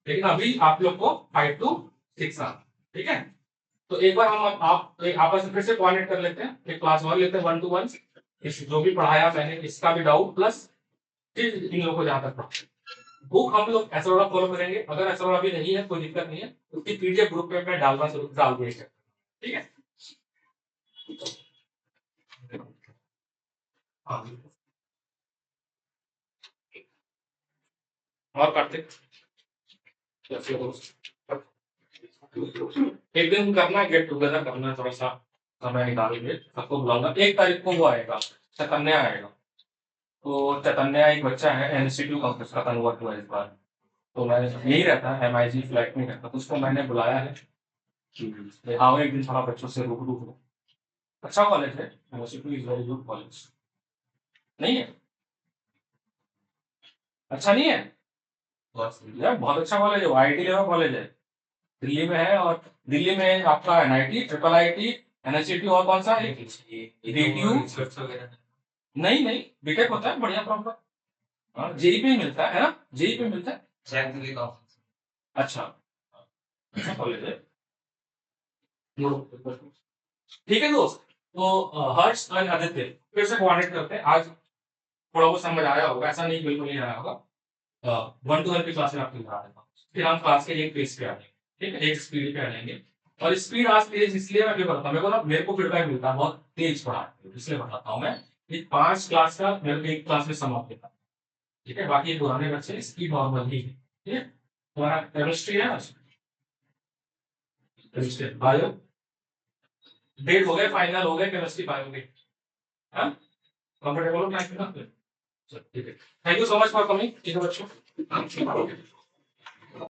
लेकिन अभी आप लोग को 5 to 6 आ ठीक है। तो एक बार हम आप एक आपस में फिर से कोऑर्डिनेट कर लेते हैं, एक क्लास 1 लेते हैं 1 to 1 इस जो भी पढ़ाया मैंने इसका भी डाउट प्लस फिर इन लोगों को जहां तक पढ़ा बुक हम लोग ऐसा वाला फॉलो करेंगे। अगर ऐसा वाला भी नहीं है कोई दिक्कत नहीं है उसकी पीडीएफ ग्रुप पे मैं डालना शुरू डाल देंगे ठीक है। हाँ और कार्तिक एक दिन करना गेट टुगेदर करना थोड़ा सा समय निकालेंगे सबको बुलाऊंगा। 1 तारीख को वो आएगा चैतन्य आएगा तो चैतन्य एक बच्चा है एनसीट्यू कंपस का कन्वर्ट हुआ इस बार तो मैं यही रहता है एमआईजी फ्लैट में रहता तो उसको मैंने बुलाया है कि आओ एक दिन थोड़ा बच्चों से रूबरू हो। अच्छा कॉलेज है एनसीट्यू इज वेरी गुड कॉलेज नहीं है अच्छा नहीं है यार बहुत अच्छा कॉलेज है आईटी लेवल कॉलेज है दिल्ली में है और दिल्ली में आपका एनआईटी ट्रिपल आईटी एनएससीटी और कौन सा है DTU नहीं नहीं बीटेक होता है बढ़िया प्रॉपर हाँ जेई पे ही मिलता है ना जेई पे मिलता है अच्छा अच्छा कॉलेज है ठीक है दोस्त तो हर्ष और आदित्य फिर से कोऑर्डिनेट करते हैं आज थोड़ा बहुत समझ आया होगा ऐसा नहीं बिल्कुल नहीं आया होगा 1 to 1 की क्लास में आपको बता देता हूँ फिर हम क्लास के एक पेज पे आ जाएंगे ठीक है एक स्पीड पे आ जाएंगे और स्पीड आज तेज इसलिए मैं क्यों बताता हूँ मेरे को ना मेरे को फीडबैक मिलता है बहुत तेज पढ़ा इसलिए बताता हूँ मैं 5 क्लास का मेरे को एक क्लास में समाप्त होता है ठीक है बाकी पुराने बच्चे स्पीड नॉर्मल ही है ठीक है तुम्हारा केमिस्ट्री है केमिस्ट्री बायो डेट हो गए फाइनल हो गए केमिस्ट्री बायो के हाँ कंफर्टेबल हो क्या ठीक है thank you so much for coming ठीक है बच्चों